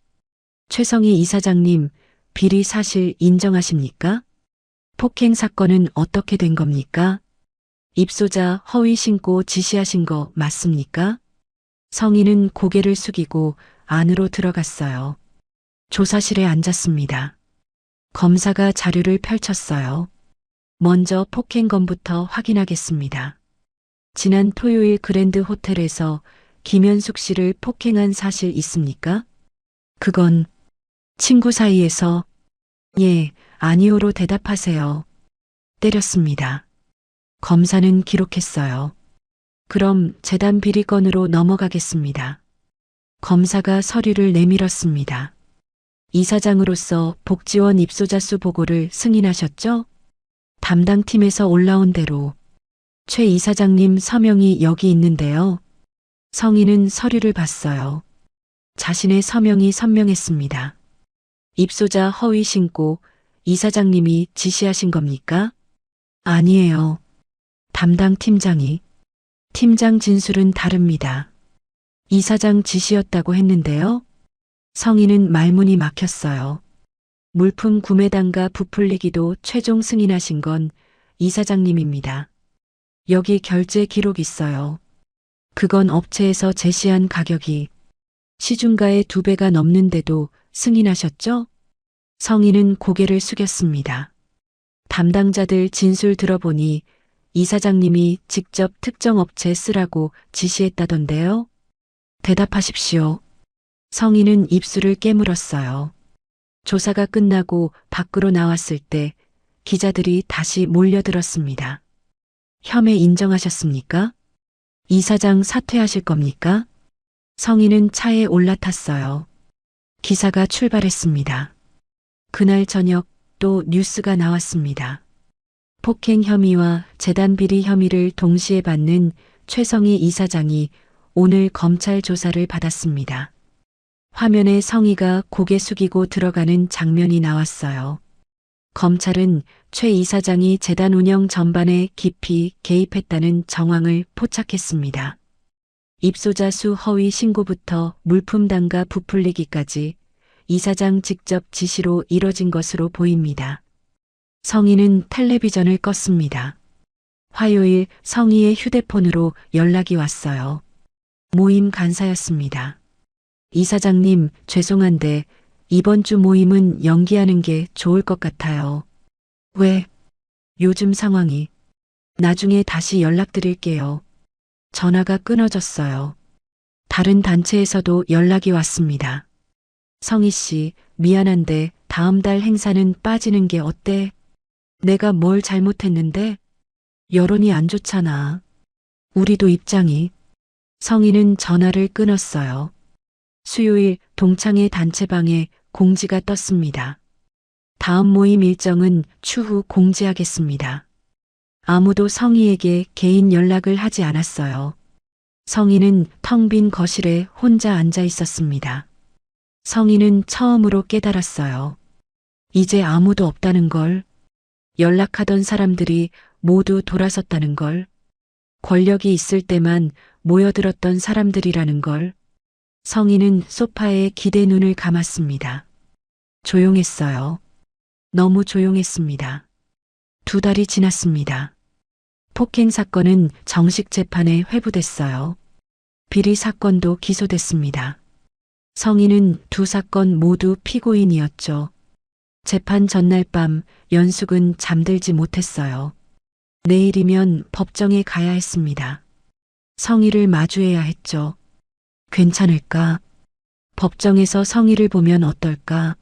최성희 이사장님, 비리 사실 인정하십니까? 폭행 사건은 어떻게 된 겁니까? 입소자 허위 신고 지시하신 거 맞습니까? 성희는 고개를 숙이고 안으로 들어갔어요. 조사실에 앉았습니다. 검사가 자료를 펼쳤어요. 먼저 폭행건부터 확인하겠습니다. 지난 토요일 그랜드 호텔에서 김현숙 씨를 폭행한 사실 있습니까? 그건 친구 사이에서 예, 아니오로 대답하세요. 때렸습니다. 검사는 기록했어요. 그럼 재단 비리 건으로 넘어가겠습니다. 검사가 서류를 내밀었습니다. 이사장으로서 복지원 입소자 수 보고를 승인하셨죠? 담당 팀에서 올라온 대로. 최 이사장님 서명이 여기 있는데요. 성희는 서류를 봤어요. 자신의 서명이 선명했습니다. 입소자 허위 신고 이사장님이 지시하신 겁니까? 아니에요. 담당 팀장이. 팀장 진술은 다릅니다. 이사장 지시였다고 했는데요. 성희는 말문이 막혔어요. 물품 구매 단가 부풀리기도 최종 승인하신 건 이사장님입니다. 여기 결제 기록 있어요. 그건 업체에서 제시한 가격이 시중가의 2배가 넘는데도 승인하셨죠? 성희는 고개를 숙였습니다. 담당자들 진술 들어보니 이사장님이 직접 특정 업체 쓰라고 지시했다던데요. 대답하십시오. 성희는 입술을 깨물었어요. 조사가 끝나고 밖으로 나왔을 때 기자들이 다시 몰려들었습니다. 혐의 인정하셨습니까? 이사장 사퇴하실 겁니까? 성희는 차에 올라탔어요. 기사가 출발했습니다. 그날 저녁 또 뉴스가 나왔습니다. 폭행 혐의와 재단 비리 혐의를 동시에 받는 최성희 이사장이 오늘 검찰 조사를 받았습니다. 화면에 성희가 고개 숙이고 들어가는 장면이 나왔어요. 검찰은 최 이사장이 재단 운영 전반에 깊이 개입했다는 정황을 포착했습니다. 입소자 수 허위 신고부터 물품 단가 부풀리기까지 이사장 직접 지시로 이뤄진 것으로 보입니다. 성희는 텔레비전을 껐습니다. 화요일 성희의 휴대폰으로 연락이 왔어요. 모임 간사였습니다. 이사장님, 죄송한데 이번 주 모임은 연기하는 게 좋을 것 같아요. 왜? 요즘 상황이. 나중에 다시 연락드릴게요. 전화가 끊어졌어요. 다른 단체에서도 연락이 왔습니다. 성희 씨, 미안한데 다음 달 행사는 빠지는 게 어때? 내가 뭘 잘못했는데? 여론이 안 좋잖아. 우리도 입장이. 성희는 전화를 끊었어요. 수요일 동창회 단체방에 공지가 떴습니다. 다음 모임 일정은 추후 공지하겠습니다. 아무도 성희에게 개인 연락을 하지 않았어요. 성희는 텅 빈 거실에 혼자 앉아 있었습니다. 성희는 처음으로 깨달았어요. 이제 아무도 없다는 걸. 연락하던 사람들이 모두 돌아섰다는 걸. 권력이 있을 때만 모여들었던 사람들이라는 걸. 성희는 소파에 기대 눈을 감았습니다. 조용했어요. 너무 조용했습니다. 2달이 지났습니다. 폭행 사건은 정식 재판에 회부됐어요. 비리 사건도 기소됐습니다. 성희는 2 사건 모두 피고인이었죠. 재판 전날 밤 연숙은 잠들지 못했어요. 내일이면 법정에 가야 했습니다. 성희를 마주해야 했죠. 괜찮을까? 법정에서 성희를 보면 어떨까?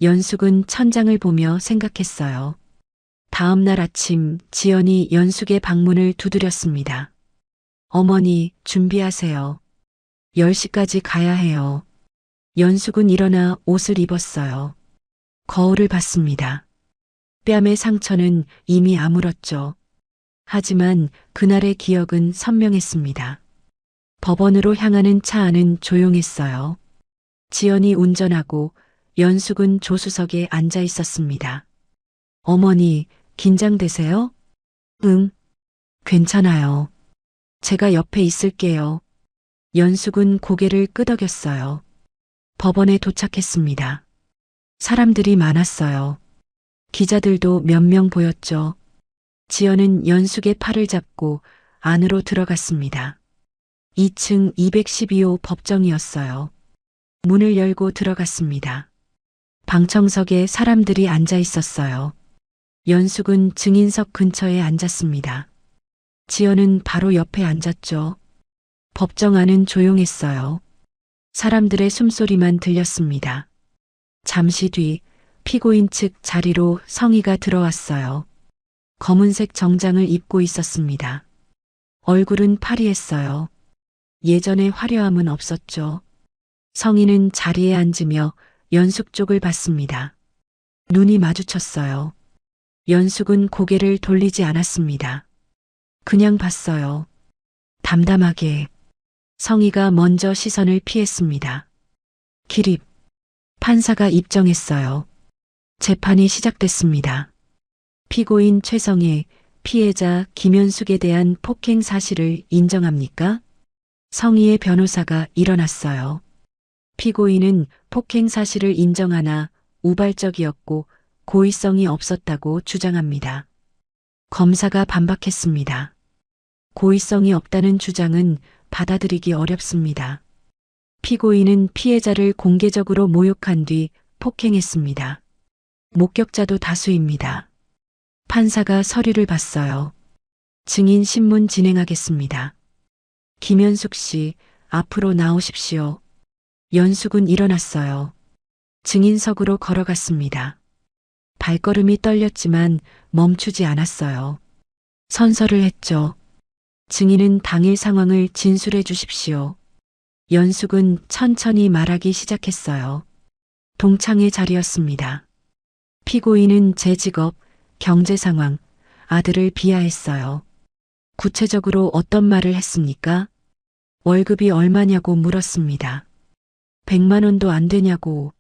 연숙은 천장을 보며 생각했어요. 다음 날 아침 지연이 연숙의 방문을 두드렸습니다. 어머니, 준비하세요. 10시까지 가야 해요. 연숙은 일어나 옷을 입었어요. 거울을 봤습니다. 뺨의 상처는 이미 아물었죠. 하지만 그날의 기억은 선명했습니다. 법원으로 향하는 차 안은 조용했어요. 지연이 운전하고 연숙은 조수석에 앉아 있었습니다. 어머니, 긴장되세요? 응, 괜찮아요. 제가 옆에 있을게요. 연숙은 고개를 끄덕였어요. 법원에 도착했습니다. 사람들이 많았어요. 기자들도 몇 명 보였죠. 지연은 연숙의 팔을 잡고 안으로 들어갔습니다. 2층 212호 법정이었어요. 문을 열고 들어갔습니다. 방청석에 사람들이 앉아 있었어요. 연숙은 증인석 근처에 앉았습니다. 지연은 바로 옆에 앉았죠. 법정 안은 조용했어요. 사람들의 숨소리만 들렸습니다. 잠시 뒤 피고인 측 자리로 성희가 들어왔어요. 검은색 정장을 입고 있었습니다. 얼굴은 파리했어요. 예전의 화려함은 없었죠. 성희는 자리에 앉으며 연숙 쪽을 봤습니다. 눈이 마주쳤어요. 연숙은 고개를 돌리지 않았습니다. 그냥 봤어요. 담담하게. 성희가 먼저 시선을 피했습니다. 기립. 판사가 입정했어요. 재판이 시작됐습니다. 피고인 최성희, 피해자 김연숙에 대한 폭행 사실을 인정합니까? 성희의 변호사가 일어났어요. 피고인은 폭행 사실을 인정하나 우발적이었고 고의성이 없었다고 주장합니다. 검사가 반박했습니다. 고의성이 없다는 주장은 받아들이기 어렵습니다. 피고인은 피해자를 공개적으로 모욕한 뒤 폭행했습니다. 목격자도 다수입니다. 판사가 서류를 봤어요. 증인 신문 진행하겠습니다. 김연숙 씨, 앞으로 나오십시오. 연숙은 일어났어요. 증인석으로 걸어갔습니다. 발걸음이 떨렸지만 멈추지 않았어요. 선서를 했죠. 증인은 당일 상황을 진술해 주십시오. 연숙은 천천히 말하기 시작했어요. 동창의 자리였습니다. 피고인은 제 직업, 경제 상황, 아들을 비하했어요. 구체적으로 어떤 말을 했습니까? 월급이 얼마냐고 물었습니다. 100만 원도 안 되냐고.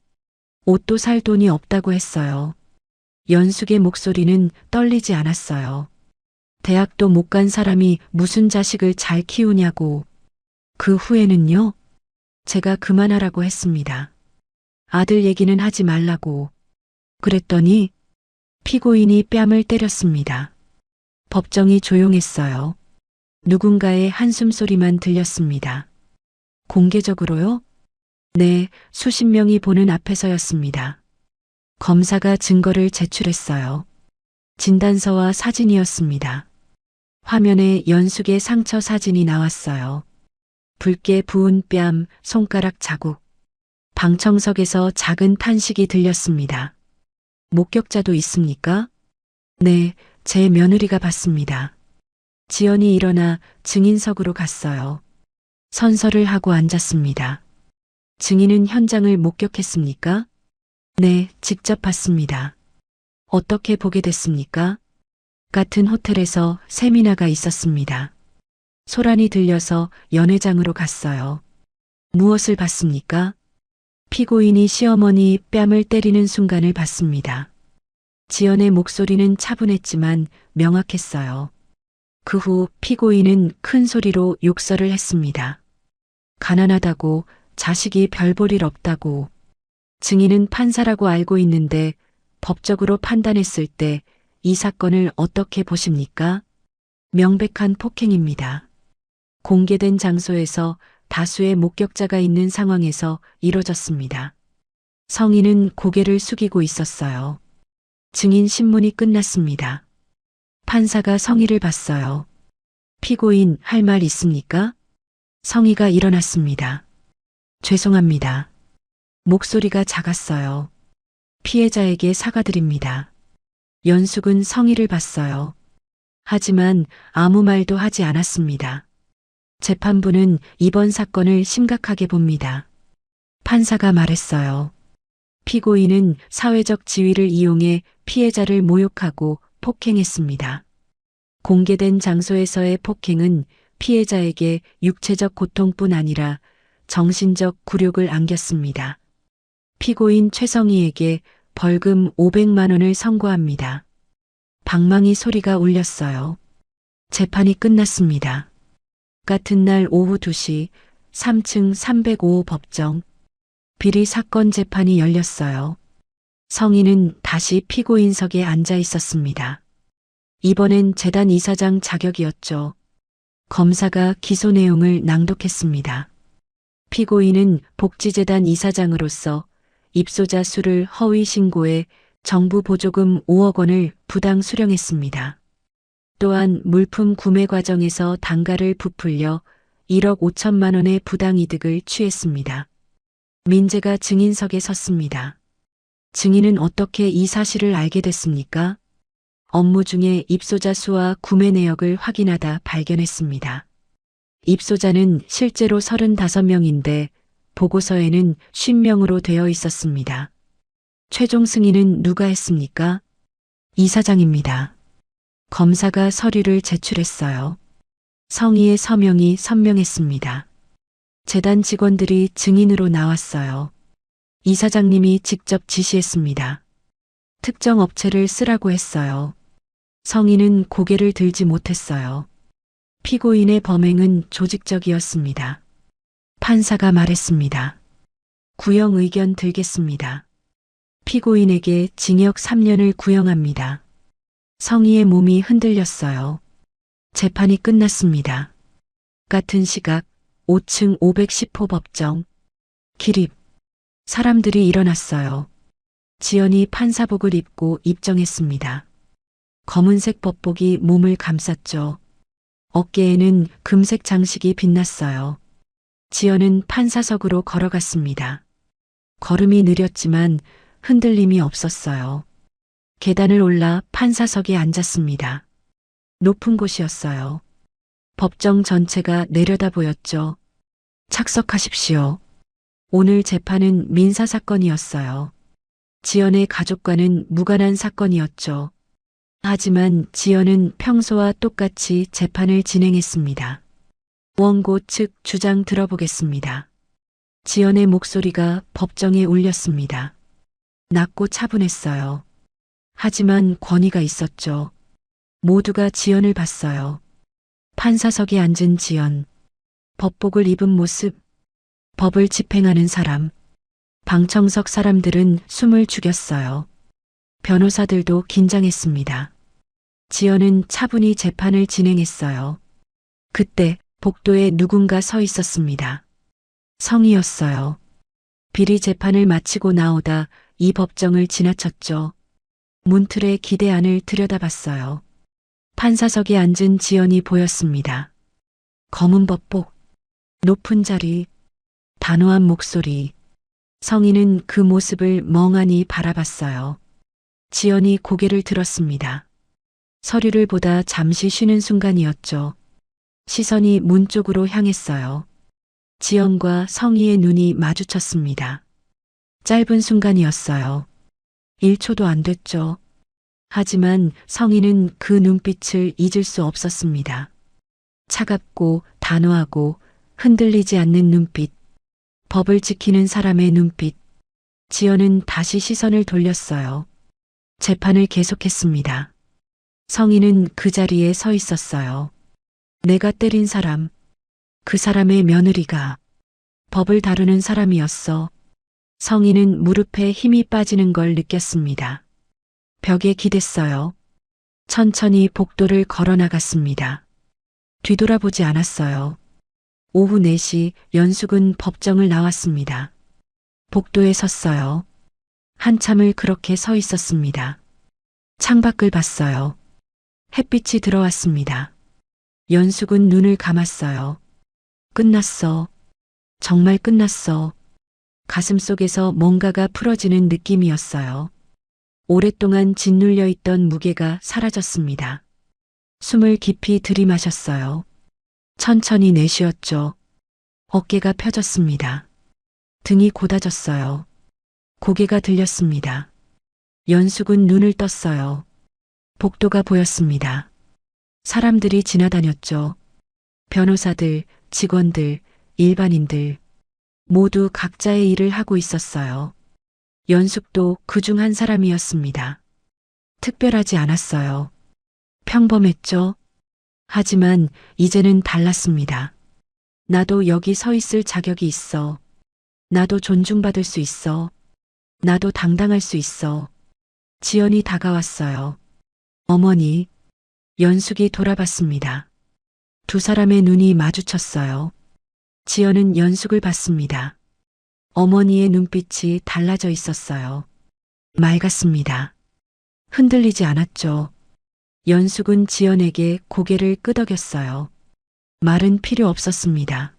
옷도 살 돈이 없다고 했어요. 연숙의 목소리는 떨리지 않았어요. 대학도 못 간 사람이 무슨 자식을 잘 키우냐고. 그 후에는요? 제가 그만하라고 했습니다. 아들 얘기는 하지 말라고. 그랬더니 피고인이 뺨을 때렸습니다. 법정이 조용했어요. 누군가의 한숨 소리만 들렸습니다. 공개적으로요? 네, 수십 명이 보는 앞에서였습니다. 검사가 증거를 제출했어요. 진단서와 사진이었습니다. 화면에 연숙의 상처 사진이 나왔어요. 붉게 부은 뺨, 손가락 자국. 방청석에서 작은 탄식이 들렸습니다. 목격자도 있습니까? 네, 제 며느리가 봤습니다. 지연이 일어나 증인석으로 갔어요. 선서를 하고 앉았습니다. 증인은 현장을 목격했습니까? 네, 직접 봤습니다. 어떻게 보게 됐습니까? 같은 호텔에서 세미나가 있었습니다. 소란이 들려서 연회장으로 갔어요. 무엇을 봤습니까? 피고인이 시어머니 뺨을 때리는 순간을 봤습니다. 지연의 목소리는 차분했지만 명확했어요. 그 후 피고인은 큰 소리로 욕설을 했습니다. 가난하다고, 자식이 별 볼 일 없다고. 증인은 판사라고 알고 있는데 법적으로 판단했을 때 이 사건을 어떻게 보십니까? 명백한 폭행입니다. 공개된 장소에서 다수의 목격자가 있는 상황에서 이뤄졌습니다. 성인은 고개를 숙이고 있었어요. 증인 신문이 끝났습니다. 판사가 성희를 봤어요. 피고인 할 말 있습니까? 성희가 일어났습니다. 죄송합니다. 목소리가 작았어요. 피해자에게 사과드립니다. 연숙은 성희를 봤어요. 하지만 아무 말도 하지 않았습니다. 재판부는 이번 사건을 심각하게 봅니다. 판사가 말했어요. 피고인은 사회적 지위를 이용해 피해자를 모욕하고 폭행했습니다. 공개된 장소에서의 폭행은 피해자에게 육체적 고통뿐 아니라 정신적 굴욕을 안겼습니다. 피고인 최성희에게 벌금 500만 원을 선고합니다. 방망이 소리가 울렸어요. 재판이 끝났습니다. 같은 날 오후 2시 3층 305호 법정. 비리 사건 재판이 열렸어요. 성희는 다시 피고인석에 앉아 있었습니다. 이번엔 재단 이사장 자격이었죠. 검사가 기소 내용을 낭독했습니다. 피고인은 복지재단 이사장으로서 입소자 수를 허위 신고해 정부 보조금 5억 원을 부당 수령했습니다. 또한 물품 구매 과정에서 단가를 부풀려 1억 5천만 원의 부당 이득을 취했습니다. 민재가 증인석에 섰습니다. 증인은 어떻게 이 사실을 알게 됐습니까? 업무 중에 입소자 수와 구매 내역을 확인하다 발견했습니다. 입소자는 실제로 35명인데 보고서에는 50명으로 되어 있었습니다. 최종 승인은 누가 했습니까? 이사장입니다. 검사가 서류를 제출했어요. 성희의 서명이 선명했습니다. 재단 직원들이 증인으로 나왔어요. 이사장님이 직접 지시했습니다. 특정 업체를 쓰라고 했어요. 성희는 고개를 들지 못했어요. 피고인의 범행은 조직적이었습니다. 판사가 말했습니다. 구형 의견 들겠습니다. 피고인에게 징역 3년을 구형합니다. 성희의 몸이 흔들렸어요. 재판이 끝났습니다. 같은 시각 5층 510호 법정. 기립. 사람들이 일어났어요. 지연이 판사복을 입고 입정했습니다. 검은색 법복이 몸을 감쌌죠. 어깨에는 금색 장식이 빛났어요. 지연은 판사석으로 걸어갔습니다. 걸음이 느렸지만 흔들림이 없었어요. 계단을 올라 판사석에 앉았습니다. 높은 곳이었어요. 법정 전체가 내려다 보였죠. 착석하십시오. 오늘 재판은 민사사건이었어요. 지연의 가족과는 무관한 사건이었죠. 하지만 지연은 평소와 똑같이 재판을 진행했습니다. 원고 측 주장 들어보겠습니다. 지연의 목소리가 법정에 울렸습니다. 낮고 차분했어요. 하지만 권위가 있었죠. 모두가 지연을 봤어요. 판사석에 앉은 지연. 법복을 입은 모습. 법을 집행하는 사람. 방청석 사람들은 숨을 죽였어요. 변호사들도 긴장했습니다. 지연은 차분히 재판을 진행했어요. 그때 복도에 누군가 서 있었습니다. 성희였어요. 비리 재판을 마치고 나오다 이 법정을 지나쳤죠. 문틀의 기대 안을 들여다봤어요. 판사석에 앉은 지연이 보였습니다. 검은 법복, 높은 자리, 단호한 목소리. 성희는 그 모습을 멍하니 바라봤어요. 지연이 고개를 들었습니다. 서류를 보다 잠시 쉬는 순간이었죠. 시선이 문 쪽으로 향했어요. 지연과 성희의 눈이 마주쳤습니다. 짧은 순간이었어요. 1초도 안 됐죠. 하지만 성희는 그 눈빛을 잊을 수 없었습니다. 차갑고 단호하고 흔들리지 않는 눈빛. 법을 지키는 사람의 눈빛. 지연은 다시 시선을 돌렸어요. 재판을 계속했습니다. 성희는 그 자리에 서 있었어요. 내가 때린 사람, 그 사람의 며느리가 법을 다루는 사람이었어. 성인은 무릎에 힘이 빠지는 걸 느꼈습니다. 벽에 기댔어요. 천천히 복도를 걸어 나갔습니다. 뒤돌아보지 않았어요. 오후 4시 연숙은 법정을 나왔습니다. 복도에 섰어요. 한참을 그렇게 서 있었습니다. 창밖을 봤어요. 햇빛이 들어왔습니다. 연숙은 눈을 감았어요. 끝났어. 정말 끝났어. 가슴 속에서 뭔가가 풀어지는 느낌이었어요. 오랫동안 짓눌려 있던 무게가 사라졌습니다. 숨을 깊이 들이마셨어요. 천천히 내쉬었죠. 어깨가 펴졌습니다. 등이 고다졌어요. 고개가 들렸습니다. 연숙은 눈을 떴어요. 복도가 보였습니다. 사람들이 지나다녔죠. 변호사들, 직원들, 일반인들 모두 각자의 일을 하고 있었어요. 연숙도 그중 한 사람이었습니다. 특별하지 않았어요. 평범했죠. 하지만 이제는 달랐습니다. 나도 여기 서 있을 자격이 있어. 나도 존중받을 수 있어. 나도 당당할 수 있어. 지연이 다가왔어요. 어머니, 연숙이 돌아봤습니다. 두 사람의 눈이 마주쳤어요. 지연은 연숙을 봤습니다. 어머니의 눈빛이 달라져 있었어요. 맑았습니다. 흔들리지 않았죠. 연숙은 지연에게 고개를 끄덕였어요. 말은 필요 없었습니다.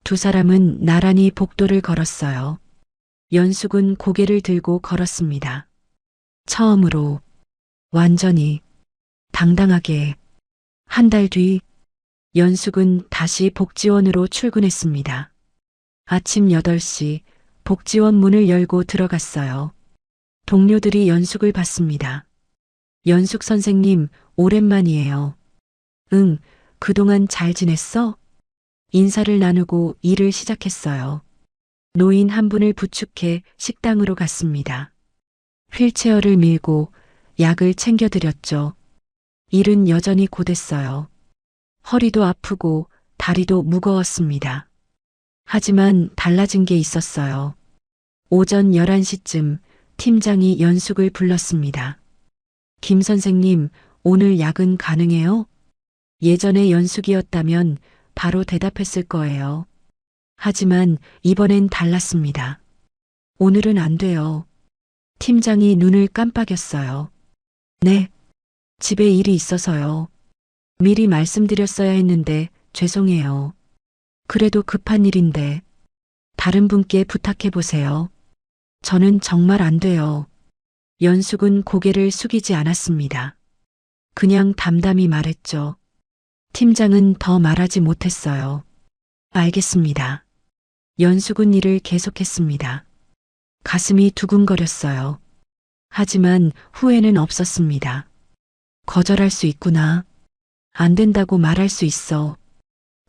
두 사람은 나란히 복도를 걸었어요. 연숙은 고개를 들고 걸었습니다. 처음으로, 완전히, 당당하게. 한 달 뒤, 연숙은 다시 복지원으로 출근했습니다. 아침 8시 복지원 문을 열고 들어갔어요. 동료들이 연숙을 봤습니다. 연숙 선생님, 오랜만이에요. 응, 그동안 잘 지냈어? 인사를 나누고 일을 시작했어요. 노인 한 분을 부축해 식당으로 갔습니다. 휠체어를 밀고 약을 챙겨드렸죠. 일은 여전히 고됐어요. 허리도 아프고 다리도 무거웠습니다. 하지만 달라진 게 있었어요. 오전 11시쯤 팀장이 연숙을 불렀습니다. 김 선생님, 오늘 야근 가능해요? 예전에 연숙이었다면 바로 대답했을 거예요. 하지만 이번엔 달랐습니다. 오늘은 안 돼요. 팀장이 눈을 깜빡였어요. 네, 집에 일이 있어서요. 미리 말씀드렸어야 했는데 죄송해요. 그래도 급한 일인데 다른 분께 부탁해 보세요. 저는 정말 안 돼요. 연숙은 고개를 숙이지 않았습니다. 그냥 담담히 말했죠. 팀장은 더 말하지 못했어요. 알겠습니다. 연숙은 일을 계속했습니다. 가슴이 두근거렸어요. 하지만 후회는 없었습니다. 거절할 수 있구나. 안 된다고 말할 수 있어.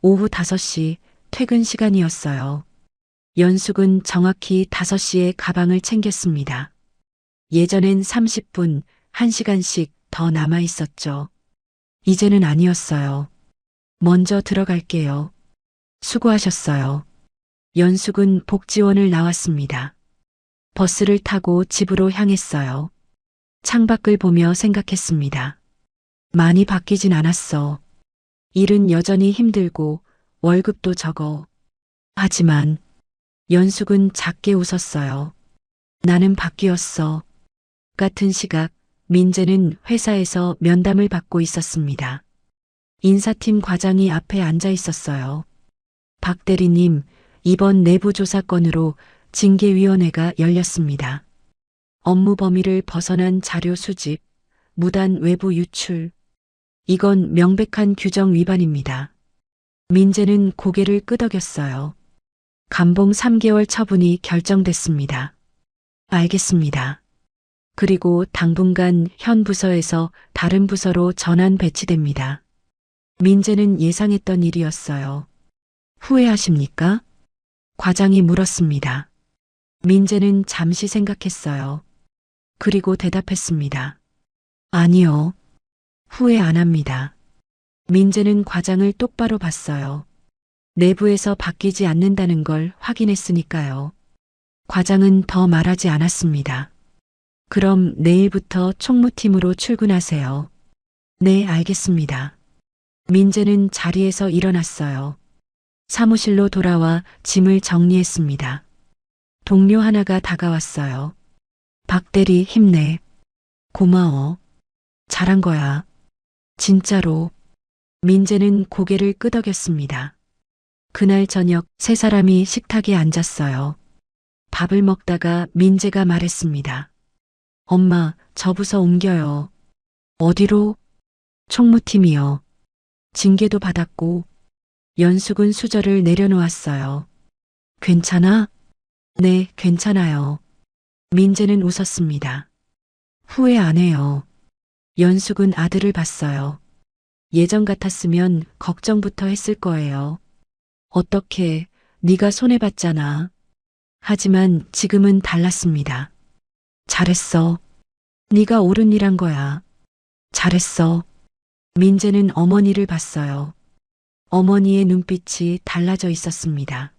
오후 5시 퇴근 시간이었어요. 연숙은 정확히 5시에 가방을 챙겼습니다. 예전엔 30분, 1시간씩 더 남아 있었죠. 이제는 아니었어요. 먼저 들어갈게요. 수고하셨어요. 연숙은 복지원을 나왔습니다. 버스를 타고 집으로 향했어요. 창밖을 보며 생각했습니다. 많이 바뀌진 않았어. 일은 여전히 힘들고 월급도 적어. 하지만 연숙은 작게 웃었어요. 나는 바뀌었어. 같은 시각 민재는 회사에서 면담을 받고 있었습니다. 인사팀 과장이 앞에 앉아 있었어요. 박 대리님, 이번 내부조사 건으로 징계위원회가 열렸습니다. 업무 범위를 벗어난 자료 수집, 무단 외부 유출. 이건 명백한 규정 위반입니다. 민재는 고개를 끄덕였어요. 감봉 3개월 처분이 결정됐습니다. 알겠습니다. 그리고 당분간 현 부서에서 다른 부서로 전환 배치됩니다. 민재는 예상했던 일이었어요. 후회하십니까? 과장이 물었습니다. 민재는 잠시 생각했어요. 그리고 대답했습니다. 아니요. 후회 안 합니다. 민재는 과장을 똑바로 봤어요. 내부에서 바뀌지 않는다는 걸 확인했으니까요. 과장은 더 말하지 않았습니다. 그럼 내일부터 총무팀으로 출근하세요. 네, 알겠습니다. 민재는 자리에서 일어났어요. 사무실로 돌아와 짐을 정리했습니다. 동료 하나가 다가왔어요. 박 대리 힘내. 고마워. 잘한 거야. 진짜로. 민재는 고개를 끄덕였습니다. 그날 저녁 세 사람이 식탁에 앉았어요. 밥을 먹다가 민재가 말했습니다. 엄마, 저 부서 옮겨요. 어디로? 총무팀이요. 징계도 받았고. 연숙은 수저를 내려놓았어요. 괜찮아? 네, 괜찮아요. 민재는 웃었습니다. 후회 안 해요. 연숙은 아들을 봤어요. 예전 같았으면 걱정부터 했을 거예요. 어떻게, 네가 손해봤잖아. 하지만 지금은 달랐습니다. 잘했어. 네가 옳은 일 한 거야. 잘했어. 민재는 어머니를 봤어요. 어머니의 눈빛이 달라져 있었습니다.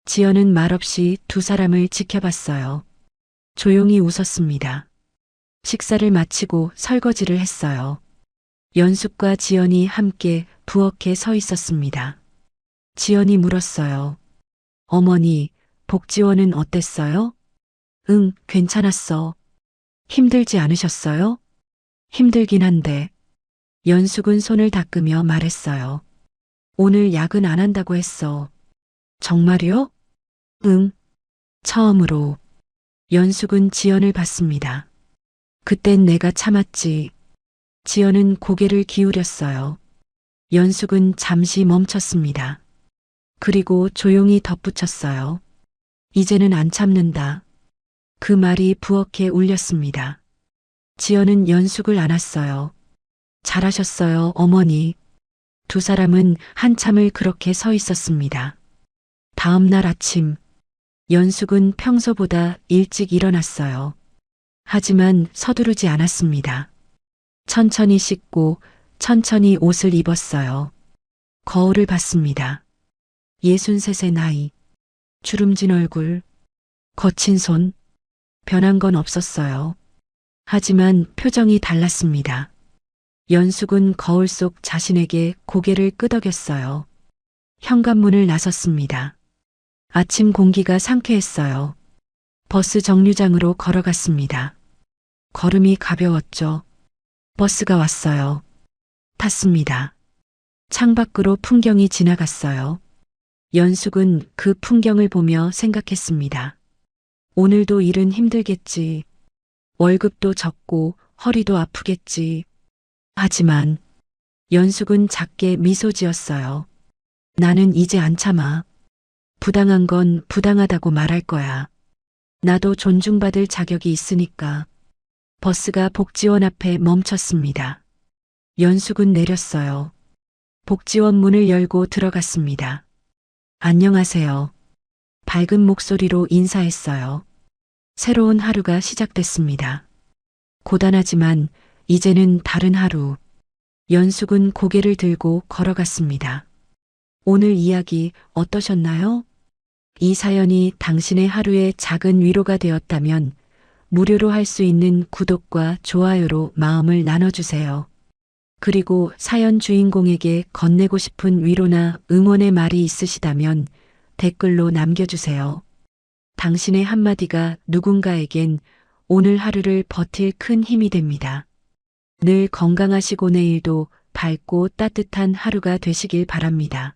지연은 말없이 두 사람을 지켜봤어요. 조용히 웃었습니다. 식사를 마치고 설거지를 했어요. 연숙과 지연이 함께 부엌에 서 있었습니다. 지연이 물었어요. 어머니, 복지원은 어땠어요? 응, 괜찮았어. 힘들지 않으셨어요? 힘들긴 한데. 연숙은 손을 닦으며 말했어요. 오늘 야근 안 한다고 했어. 정말요? 응. 처음으로. 연숙은 지연을 봤습니다. 그땐 내가 참았지. 지연은 고개를 기울였어요. 연숙은 잠시 멈췄습니다. 그리고 조용히 덧붙였어요. 이제는 안 참는다. 그 말이 부엌에 울렸습니다. 지연은 연숙을 안았어요. 잘하셨어요, 어머니. 두 사람은 한참을 그렇게 서 있었습니다. 다음 날 아침, 연숙은 평소보다 일찍 일어났어요. 하지만 서두르지 않았습니다. 천천히 씻고 천천히 옷을 입었어요. 거울을 봤습니다. 63의 나이, 주름진 얼굴, 거친 손, 변한 건 없었어요. 하지만 표정이 달랐습니다. 연숙은 거울 속 자신에게 고개를 끄덕였어요. 현관문을 나섰습니다. 아침 공기가 상쾌했어요. 버스 정류장으로 걸어갔습니다. 걸음이 가벼웠죠. 버스가 왔어요. 탔습니다. 창밖으로 풍경이 지나갔어요. 연숙은 그 풍경을 보며 생각했습니다. 오늘도 일은 힘들겠지. 월급도 적고 허리도 아프겠지. 하지만 연숙은 작게 미소 지었어요. 나는 이제 안 참아. 부당한 건 부당하다고 말할 거야. 나도 존중받을 자격이 있으니까. 버스가 복지원 앞에 멈췄습니다. 연숙은 내렸어요. 복지원 문을 열고 들어갔습니다. 안녕하세요. 밝은 목소리로 인사했어요. 새로운 하루가 시작됐습니다. 고단하지만 이제는 다른 하루. 연숙은 고개를 들고 걸어갔습니다. 오늘 이야기 어떠셨나요? 이 사연이 당신의 하루에 작은 위로가 되었다면 무료로 할 수 있는 구독과 좋아요로 마음을 나눠주세요. 그리고 사연 주인공에게 건네고 싶은 위로나 응원의 말이 있으시다면 댓글로 남겨주세요. 당신의 한마디가 누군가에겐 오늘 하루를 버틸 큰 힘이 됩니다. 늘 건강하시고 내일도 밝고 따뜻한 하루가 되시길 바랍니다.